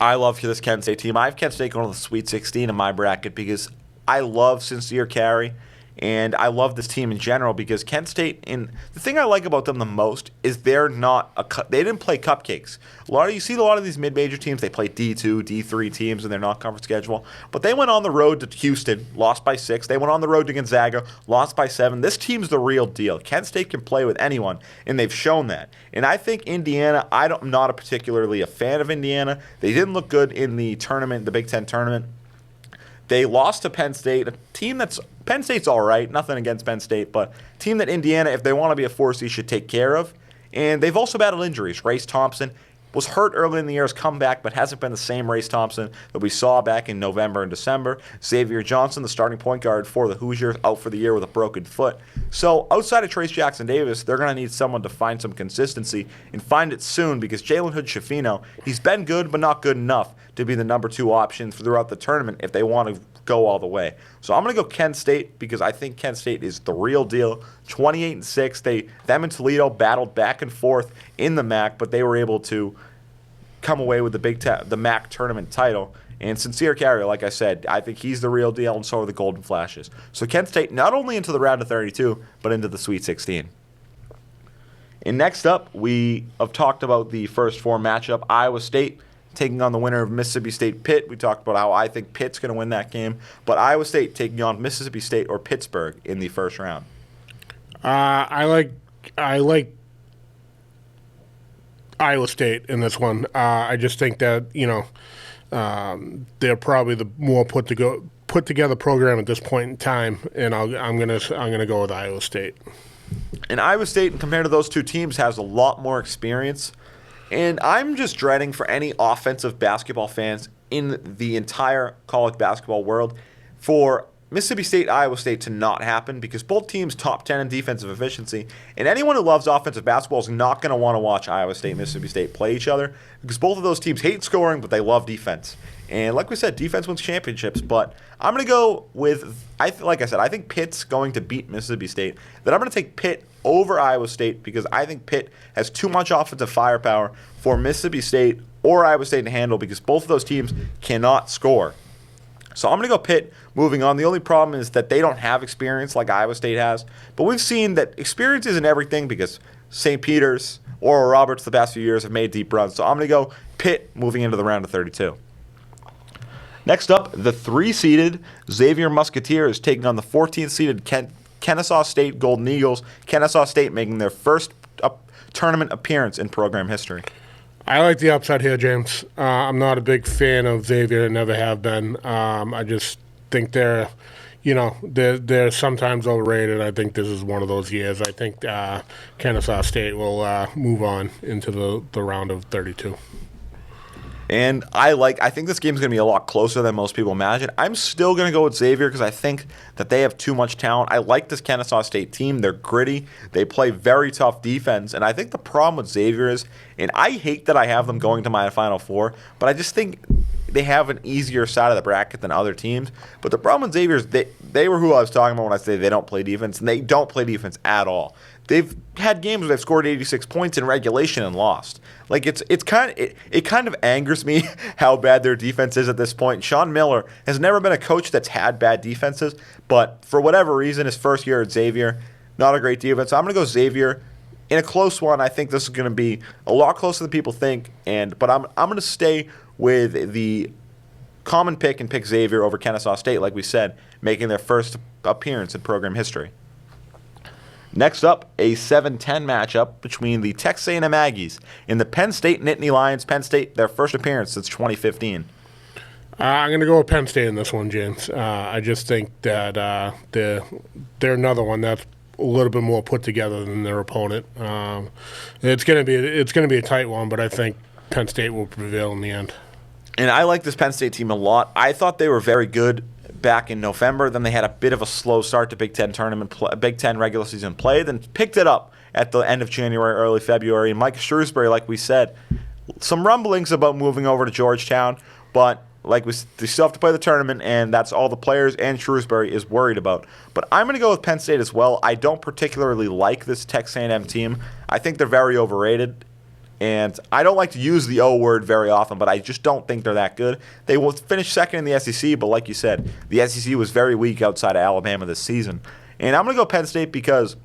I love this Kent State team. I have Kent State going to the Sweet 16 in my bracket because I love Sincere Carey, and I love this team in general because Kent State, and the thing I like about them the most is they didn't play cupcakes. You see a lot of these mid-major teams, they play D2, D3 teams in their non-conference schedule, but they went on the road to Houston, lost by 6. They went on the road to Gonzaga, lost by 7. This team's the real deal. Kent State can play with anyone, and they've shown that. And I think Indiana, I'm not particularly a fan of Indiana. They didn't look good in the tournament, the Big Ten tournament. They lost to Penn State, a team Penn State's all right, nothing against Penn State, but a team that Indiana, if they want to be a 4-seed, should take care of. And they've also battled injuries. Race Thompson was hurt early in the year, has come back, but hasn't been the same Race Thompson that we saw back in November and December. Xavier Johnson, the starting point guard for the Hoosiers, out for the year with a broken foot. So outside of Trace Jackson-Davis, they're going to need someone to find some consistency and find it soon because Jalen Hood-Schifino, he's been good but not good enough to be the number 2 option throughout the tournament if they want to go all the way. So I'm going to go Kent State because I think Kent State is the real deal. 28-6. Them and Toledo battled back and forth in the MAC, but they were able to come away with the MAC tournament title. And Sincere Carey, like I said, I think he's the real deal, and so are the Golden Flashes. So Kent State not only into the round of 32, but into the Sweet 16. And next up, we have talked about the first 4 matchup. Iowa State taking on the winner of Mississippi State Pitt. We talked about how I think Pitt's going to win that game. But Iowa State taking on Mississippi State or Pittsburgh in the first round. I like Iowa State in this one. I just think that they're probably the more put together program at this point in time, and I'm gonna go with Iowa State. And Iowa State, compared to those two teams, has a lot more experience. And I'm just dreading for any offensive basketball fans in the entire college basketball world for Mississippi State, Iowa State to not happen because both teams top 10 in defensive efficiency. And anyone who loves offensive basketball is not going to want to watch Iowa State and Mississippi State play each other because both of those teams hate scoring, but they love defense. And like we said, defense wins championships. But I'm going to go with, like I said, I think Pitt's going to beat Mississippi State. Then I'm going to take Pitt over Iowa State because I think Pitt has too much offensive firepower for Mississippi State or Iowa State to handle because both of those teams cannot score. So I'm going to go Pitt moving on. The only problem is that they don't have experience like Iowa State has. But we've seen that experience isn't everything because St. Peter's, Oral Roberts the past few years have made deep runs. So I'm going to go Pitt moving into the round of 32. Next up, the 3-seeded Xavier Musketeers taking on the 14th-seeded Kennesaw State Golden Eagles. Kennesaw State making their first tournament appearance in program history. I like the upset here, James. I'm not a big fan of Xavier, never have been. I just think they're sometimes overrated. I think this is one of those years. I think Kennesaw State will move on into the round of 32. And I think this game's going to be a lot closer than most people imagine. I'm still going to go with Xavier because I think that they have too much talent. I like this Kennesaw State team. They're gritty. They play very tough defense. And I think the problem with Xavier is, and I hate that I have them going to my Final Four, but I just think they have an easier side of the bracket than other teams. But the problem with Xavier is they were who I was talking about when I say they don't play defense, and they don't play defense at all. They've had games where they've scored 86 points in regulation and lost. Like it kind of angers me how bad their defense is at this point. Sean Miller has never been a coach that's had bad defenses, but for whatever reason, his first year at Xavier, not a great defense. So I'm going to go Xavier in a close one. I think this is going to be a lot closer than people think, but I'm going to stay with the common pick and pick Xavier over Kennesaw State, like we said, making their first appearance in program history. Next up, a 7-10 matchup between the Texas A&M Aggies and the Penn State Nittany Lions. Penn State, their first appearance since 2015. I'm going to go with Penn State in this one, James. I just think that they're another one that's a little bit more put together than their opponent. It's going to be a tight one, but I think Penn State will prevail in the end. And I like this Penn State team a lot. I thought they were very good back in November. Then they had a bit of a slow start to Big Ten Big Ten regular season play. Then picked it up at the end of January, early February. And Mike Shrewsbury, like we said, some rumblings about moving over to Georgetown, but they still have to play the tournament, and that's all the players and Shrewsbury is worried about. But I'm going to go with Penn State as well. I don't particularly like this Texas A&M team. I think they're very overrated. And I don't like to use the O word very often, but I just don't think they're that good. They will finish second in the SEC, but like you said, the SEC was very weak outside of Alabama this season. And I'm going to go Penn State because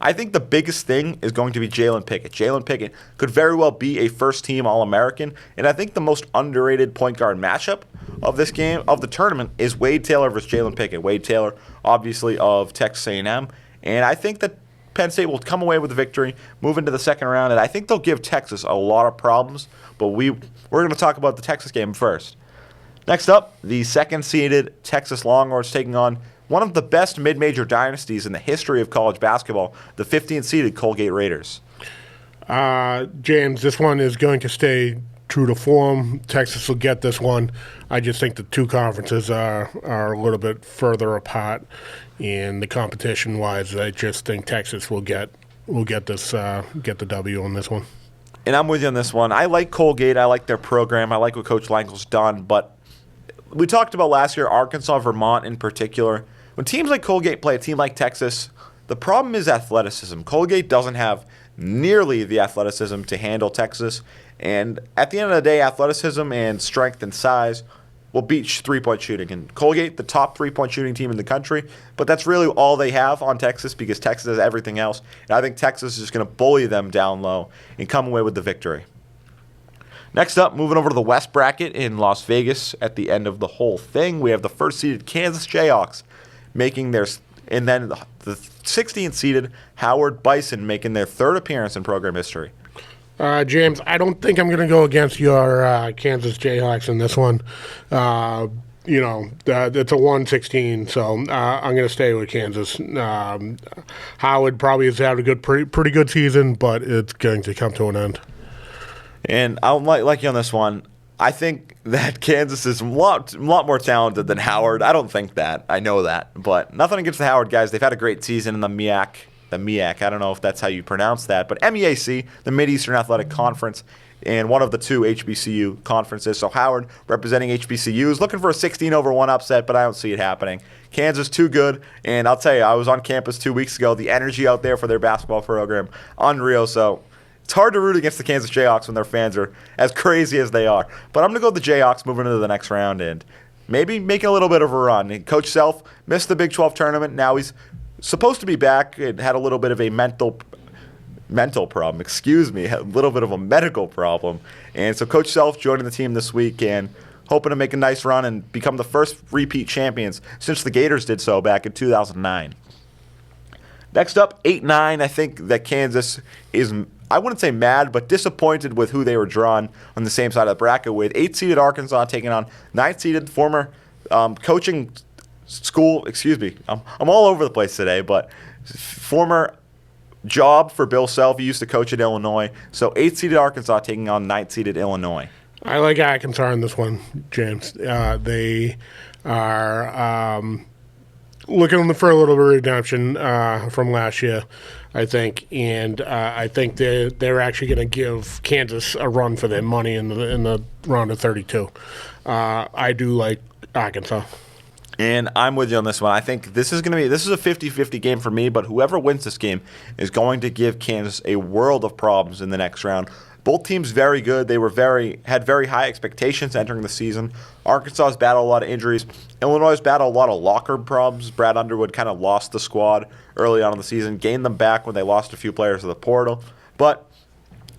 I think the biggest thing is going to be Jalen Pickett. Jalen Pickett could very well be a first-team All-American, and I think the most underrated point guard matchup of this game, of the tournament, is Wade Taylor versus Jalen Pickett. Wade Taylor, obviously, of Texas A&M, and I think that Penn State will come away with the victory, move into the second round, and I think they'll give Texas a lot of problems, but we're going to talk about the Texas game first. Next up, the second-seeded Texas Longhorns taking on one of the best mid-major dynasties in the history of college basketball, the 15th-seeded Colgate Raiders. James, this one is going to stay true to form. Texas will get this one. I just think the two conferences are a little bit further apart. And the competition-wise, I just think Texas will get the W on this one. And I'm with you on this one. I like Colgate. I like their program. I like what Coach Lankel's done. But we talked about last year, Arkansas, Vermont in particular. When teams like Colgate play a team like Texas, the problem is athleticism. Colgate doesn't have nearly the athleticism to handle Texas. And at the end of the day, athleticism and strength and size will beat three-point shooting. And Colgate, the top three-point shooting team in the country, but that's really all they have on Texas because Texas has everything else. And I think Texas is just going to bully them down low and come away with the victory. Next up, moving over to the West bracket in Las Vegas at the end of the whole thing, we have the first-seeded Kansas Jayhawks making their – and then the 16th-seeded Howard Bison making their third appearance in program history. James, I don't think I'm going to go against your Kansas Jayhawks in this one. It's a 1-16, so I'm going to stay with Kansas. Howard probably has had a pretty good season, but it's going to come to an end. And I like you on this one. I think that Kansas is a lot more talented than Howard. I don't think that. I know that. But nothing against the Howard guys. They've had a great season in the MEAC. The MEAC, I don't know if that's how you pronounce that, but MEAC, the Mid-Eastern Athletic Conference, and one of the two HBCU conferences. So Howard, representing HBCU, is looking for a 16-1 upset, but I don't see it happening. Kansas, too good, and I'll tell you, I was on campus 2 weeks ago. The energy out there for their basketball program, unreal. So it's hard to root against the Kansas Jayhawks when their fans are as crazy as they are. But I'm going to go with the Jayhawks moving into the next round and maybe making a little bit of a run. And Coach Self missed the Big 12 tournament. Now he's supposed to be back. It had a little bit of a mental problem, a little bit of a medical problem. And so Coach Self joining the team this week and hoping to make a nice run and become the first repeat champions since the Gators did so back in 2009. Next up, 8-9. I think that Kansas is, I wouldn't say mad, but disappointed with who they were drawn on the same side of the bracket with 8-seeded Arkansas taking on 9-seeded former coaching school, I'm all over the place today, but former job for Bill Self. He used to coach at Illinois. So 8-seeded Arkansas taking on 9-seeded Illinois. I like Arkansas in this one, James. They are looking for a little bit of redemption from last year, I think, and I think they're actually going to give Kansas a run for their money in the round of 32. I do like Arkansas. And I'm with you on this one. I think this is a 50-50 game for me, but whoever wins this game is going to give Kansas a world of problems in the next round. Both teams very good. They had very high expectations entering the season. Arkansas's battled a lot of injuries. Illinois' battled a lot of locker problems. Brad Underwood kind of lost the squad early on in the season, gained them back when they lost a few players to the portal. But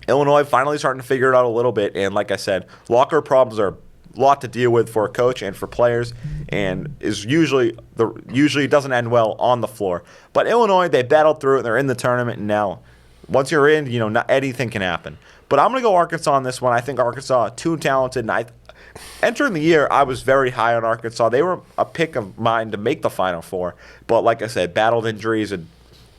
Illinois finally starting to figure it out a little bit. And like I said, locker problems are a lot to deal with for a coach and for players, and is usually doesn't end well on the floor. But Illinois, they battled through it. They're in the tournament, and now once you're in, not anything can happen. But I'm going to go Arkansas on this one. I think Arkansas too talented. And entering the year, I was very high on Arkansas. They were a pick of mine to make the Final Four. But like I said, battled injuries, and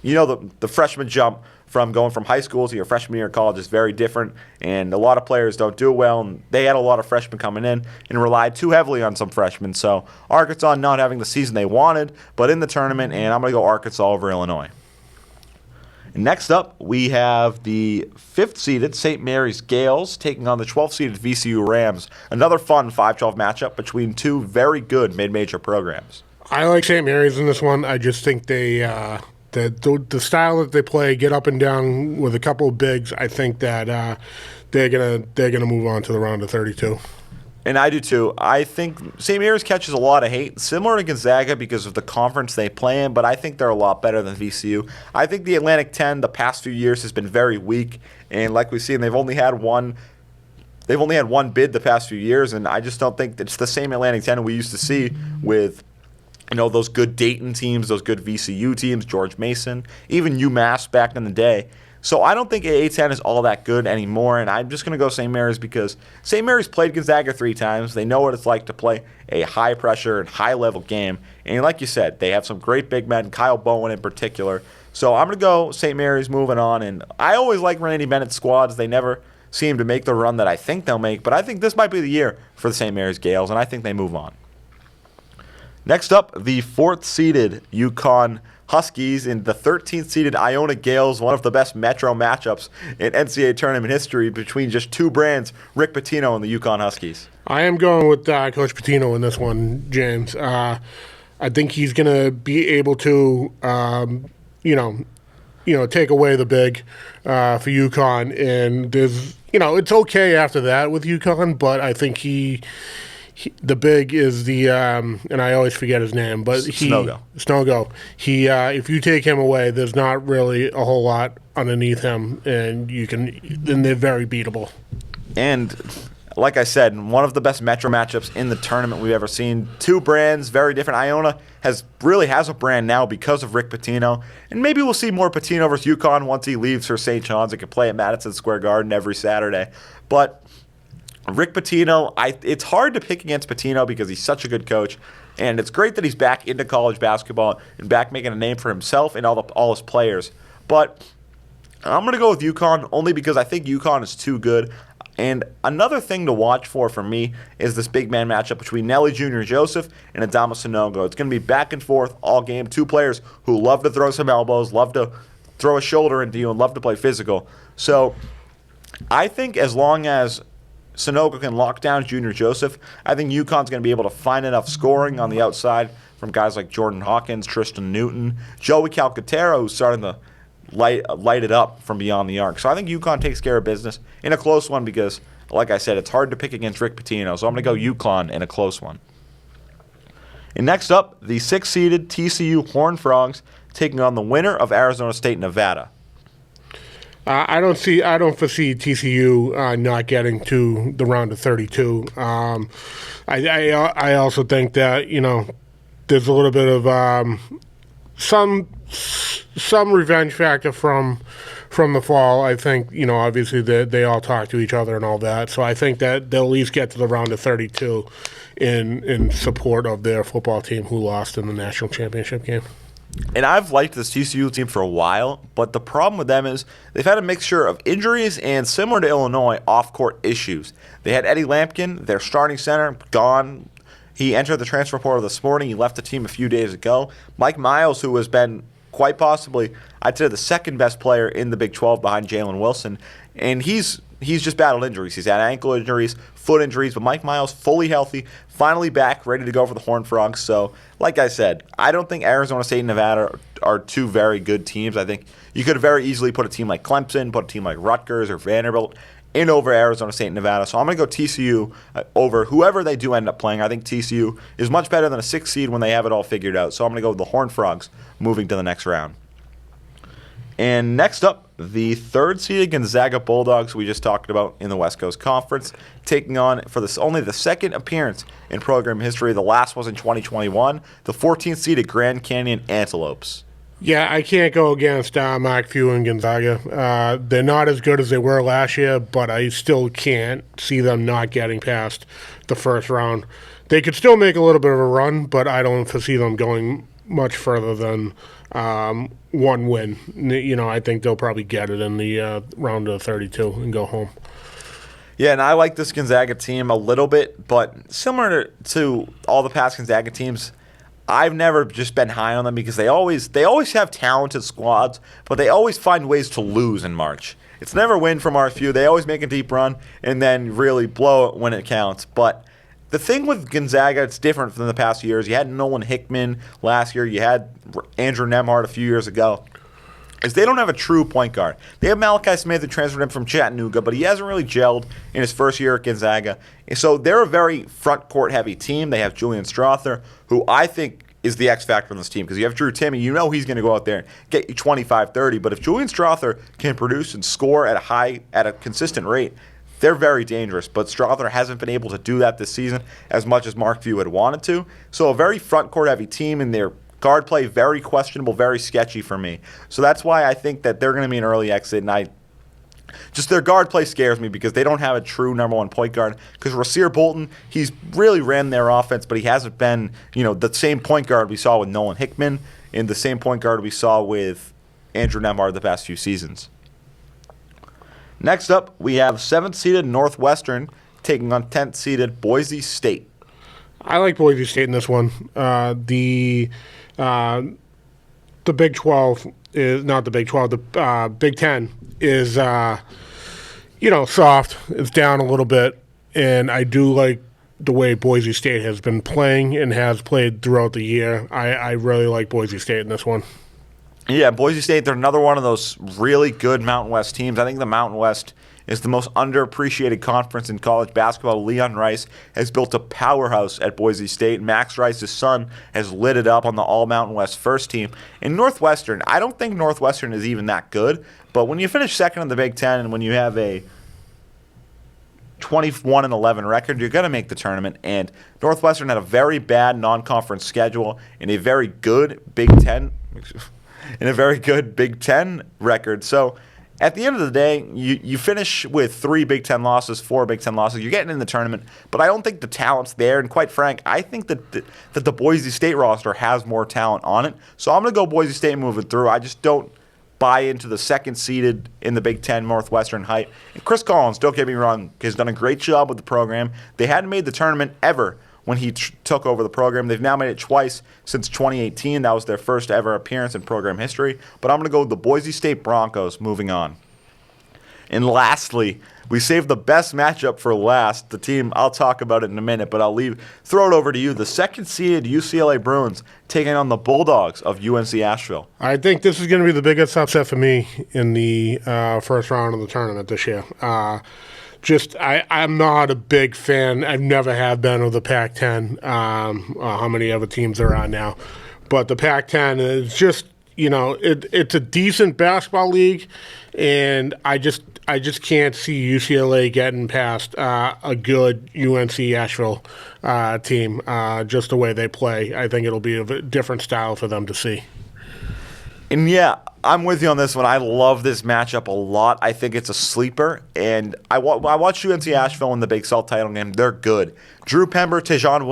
the freshman jump from going from high school to your freshman year of college is very different, and a lot of players don't do it well, and they had a lot of freshmen coming in and relied too heavily on some freshmen. So Arkansas not having the season they wanted, but in the tournament, and I'm going to go Arkansas over Illinois. And next up, we have the 5th-seeded St. Mary's Gales taking on the 12th-seeded VCU Rams. Another fun 5-12 matchup between two very good mid-major programs. I like St. Mary's in this one. I just think they the style that they play, get up and down with a couple of bigs. I think that they're gonna move on to the round of 32. And I do too. I think St. Mary's catches a lot of hate, similar to Gonzaga because of the conference they play in, but I think they're a lot better than VCU. I think the Atlantic 10 the past few years has been very weak, and like we've seen, they've only had one bid the past few years, and I just don't think it's the same Atlantic 10 we used to see with those good Dayton teams, those good VCU teams, George Mason, even UMass back in the day. So I don't think A10 is all that good anymore, and I'm just going to go St. Mary's because St. Mary's played Gonzaga 3 times. They know what it's like to play a high-pressure and high-level game. And like you said, they have some great big men, Kyle Bowen in particular. So I'm going to go St. Mary's moving on. And I always like Randy Bennett's squads. They never seem to make the run that I think they'll make, but I think this might be the year for the St. Mary's Gales, and I think they move on. Next up, the 4th-seeded UConn Huskies and the 13th-seeded Iona Gales, one of the best Metro matchups in NCAA tournament history between just two brands, Rick Pitino and the UConn Huskies. I am going with Coach Pitino in this one, James. I think he's going to be able to, take away the big for UConn, and there's, it's okay after that with UConn, but I think the big is the and I always forget his name, but Snogo. He if you take him away, there's not really a whole lot underneath him, and then they're very beatable. And like I said, one of the best Metro matchups in the tournament we've ever seen. Two brands, very different. Iona has a brand now because of Rick Pitino, and maybe we'll see more Pitino versus UConn once he leaves for St. John's and can play at Madison Square Garden every Saturday. But Rick Pitino, it's hard to pick against Pitino because he's such a good coach, and it's great that he's back into college basketball and back making a name for himself and all his players. But I'm going to go with UConn only because I think UConn is too good. And another thing to watch for me is this big man matchup between Nelly Jr. Joseph and Adama Sanogo. It's going to be back and forth all game. Two players who love to throw some elbows, love to throw a shoulder into you, and love to play physical. So I think as long as Sanogo can lock down Junior Joseph, I think UConn's going to be able to find enough scoring on the outside from guys like Jordan Hawkins, Tristan Newton, Joey Calcaterra, who's starting to light it up from beyond the arc. So I think UConn takes care of business in a close one because, like I said, it's hard to pick against Rick Pitino. So I'm going to go UConn in a close one. And next up, the 6th-seeded TCU Horned Frogs taking on the winner of Arizona State, Nevada. I don't foresee TCU not getting to the round of 32. I also think that there's a little bit of some revenge factor from the fall. I think obviously they all talk to each other and all that. So I think that they'll at least get to the round of 32 in support of their football team who lost in the national championship game. And I've liked this TCU team for a while, but the problem with them is they've had a mixture of injuries and, similar to Illinois, off-court issues. They had Eddie Lampkin, their starting center, gone. He entered the transfer portal this morning. He left the team a few days ago. Mike Miles, who has been quite possibly, I'd say, the second-best player in the Big 12 behind Jalen Wilson, and he's just battled injuries. He's had ankle injuries, foot injuries, but Mike Miles, fully healthy, finally back, ready to go for the Horned Frogs. So, like I said, I don't think Arizona State and Nevada are two very good teams. I think you could very easily put a team like Clemson, put a team like Rutgers or Vanderbilt in over Arizona State and Nevada. So I'm going to go TCU over whoever they do end up playing. I think TCU is much better than a 6th seed when they have it all figured out. So I'm going to go with the Horned Frogs moving to the next round. And next up, the 3rd-seeded Gonzaga Bulldogs we just talked about in the West Coast Conference, taking on, for this only the second appearance in program history, the last was in 2021, the 14th-seeded Grand Canyon Antelopes. Yeah, I can't go against Mark Few and Gonzaga. They're not as good as they were last year, but I still can't see them not getting past the first round. They could still make a little bit of a run, but I don't foresee them going much further than one win. I think they'll probably get it in the round of 32 and go home. Yeah, and I like this Gonzaga team a little bit, but similar to all the past Gonzaga teams, I've never just been high on them because they always have talented squads, but they always find ways to lose in March. It's never win from RFU. They always make a deep run and then really blow it when it counts. But the thing with Gonzaga, it's different from the past years. You had Nolan Hickman last year. You had Andrew Nemhart a few years ago. Is they don't have a true point guard. They have Malachi Smith who transferred in from Chattanooga, but he hasn't really gelled in his first year at Gonzaga. So they're a very front court heavy team. They have Julian Strother, who I think is the X factor on this team, because you have Drew Timme, he's going to go out there and get you 25, 30. But if Julian Strother can produce and score at a consistent rate, they're very dangerous. But Strother hasn't been able to do that this season as much as Mark Few had wanted to. So a very front court heavy team, and their guard play very questionable, very sketchy for me. So that's why I think that they're going to be an early exit, and their guard play scares me because they don't have a true number one point guard. Because Rasir Bolton, he's really ran their offense, but he hasn't been, the same point guard we saw with Nolan Hickman and the same point guard we saw with Andrew Nemhart the past few seasons. Next up, we have 7th-seeded Northwestern taking on 10th-seeded Boise State. I like Boise State in this one. The Big 12 is not the Big 12. The Big 10 is, soft. It's down a little bit, and I do like the way Boise State has been playing and has played throughout the year. I really like Boise State in this one. Yeah, Boise State, they're another one of those really good Mountain West teams. I think the Mountain West is the most underappreciated conference in college basketball. Leon Rice has built a powerhouse at Boise State. Max Rice's son has lit it up on the All-Mountain West first team. In Northwestern, I don't think Northwestern is even that good, but when you finish second in the Big Ten and when you have a 21-11 record, you're going to make the tournament. And Northwestern had a very bad non-conference schedule and a very good Big Ten record. So at the end of the day, you finish with 3 Big Ten losses, 4 Big Ten losses. You're getting in the tournament, but I don't think the talent's there. And quite frank, I think that the Boise State roster has more talent on it. So I'm going to go Boise State moving through. I just don't buy into the second-seeded in the Big Ten Northwestern hype. And Chris Collins, don't get me wrong, has done a great job with the program. They hadn't made the tournament ever when he took over the program. They've now made it twice since 2018. That was their first ever appearance in program history. But I'm going to go with the Boise State Broncos moving on. And lastly, we saved the best matchup for last. The team, I'll talk about it in a minute, but throw it over to you. The second-seeded UCLA Bruins taking on the Bulldogs of UNC Asheville. I think this is going to be the biggest upset for me in the first round of the tournament this year. I'm not a big fan. I've never have been of the Pac-10. How many other teams are on now? But the Pac-10 is just, it's a decent basketball league, and I just can't see UCLA getting past a good UNC Asheville team. Just the way they play, I think it'll be a different style for them to see. And yeah, I'm with you on this one. I love this matchup a lot. I think it's a sleeper. And I watched UNC Asheville in the Big South title game. They're good. Drew Pember, Tejon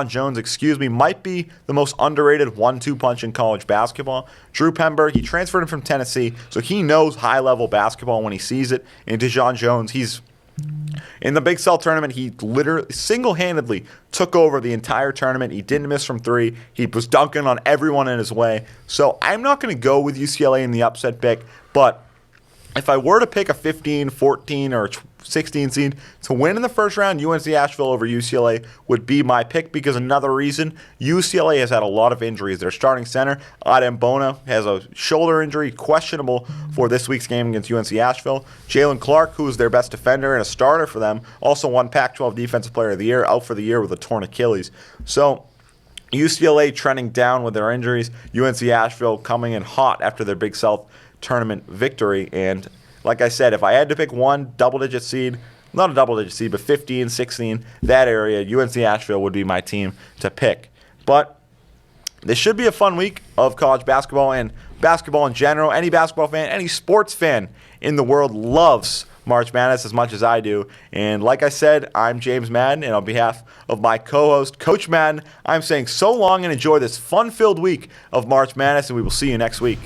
Jones, might be the most underrated 1-2 punch in college basketball. Drew Pember, he transferred him from Tennessee, so he knows high-level basketball when he sees it. And Tejon Jones, he's in the Big South tournament, he literally single-handedly took over the entire tournament. He didn't miss from three. He was dunking on everyone in his way. So I'm not going to go with UCLA in the upset pick, but if I were to pick a 15, 14, or 16 seed to win in the first round, UNC Asheville over UCLA would be my pick because another reason, UCLA has had a lot of injuries. Their starting center, Adem Bona, has a shoulder injury, questionable for this week's game against UNC Asheville. Jalen Clark, who is their best defender and a starter for them, also won Pac-12 Defensive Player of the Year, out for the year with a torn Achilles. So UCLA trending down with their injuries, UNC Asheville coming in hot after their Big South tournament victory. And like I said, if I had to pick one double-digit seed, not a double-digit seed, but 15, 16, that area, UNC Asheville would be my team to pick. But this should be a fun week of college basketball and basketball in general. Any basketball fan, any sports fan in the world loves March Madness as much as I do. And like I said, I'm James Madden, and on behalf of my co-host, Coach Madden, I'm saying so long and enjoy this fun-filled week of March Madness, and we will see you next week.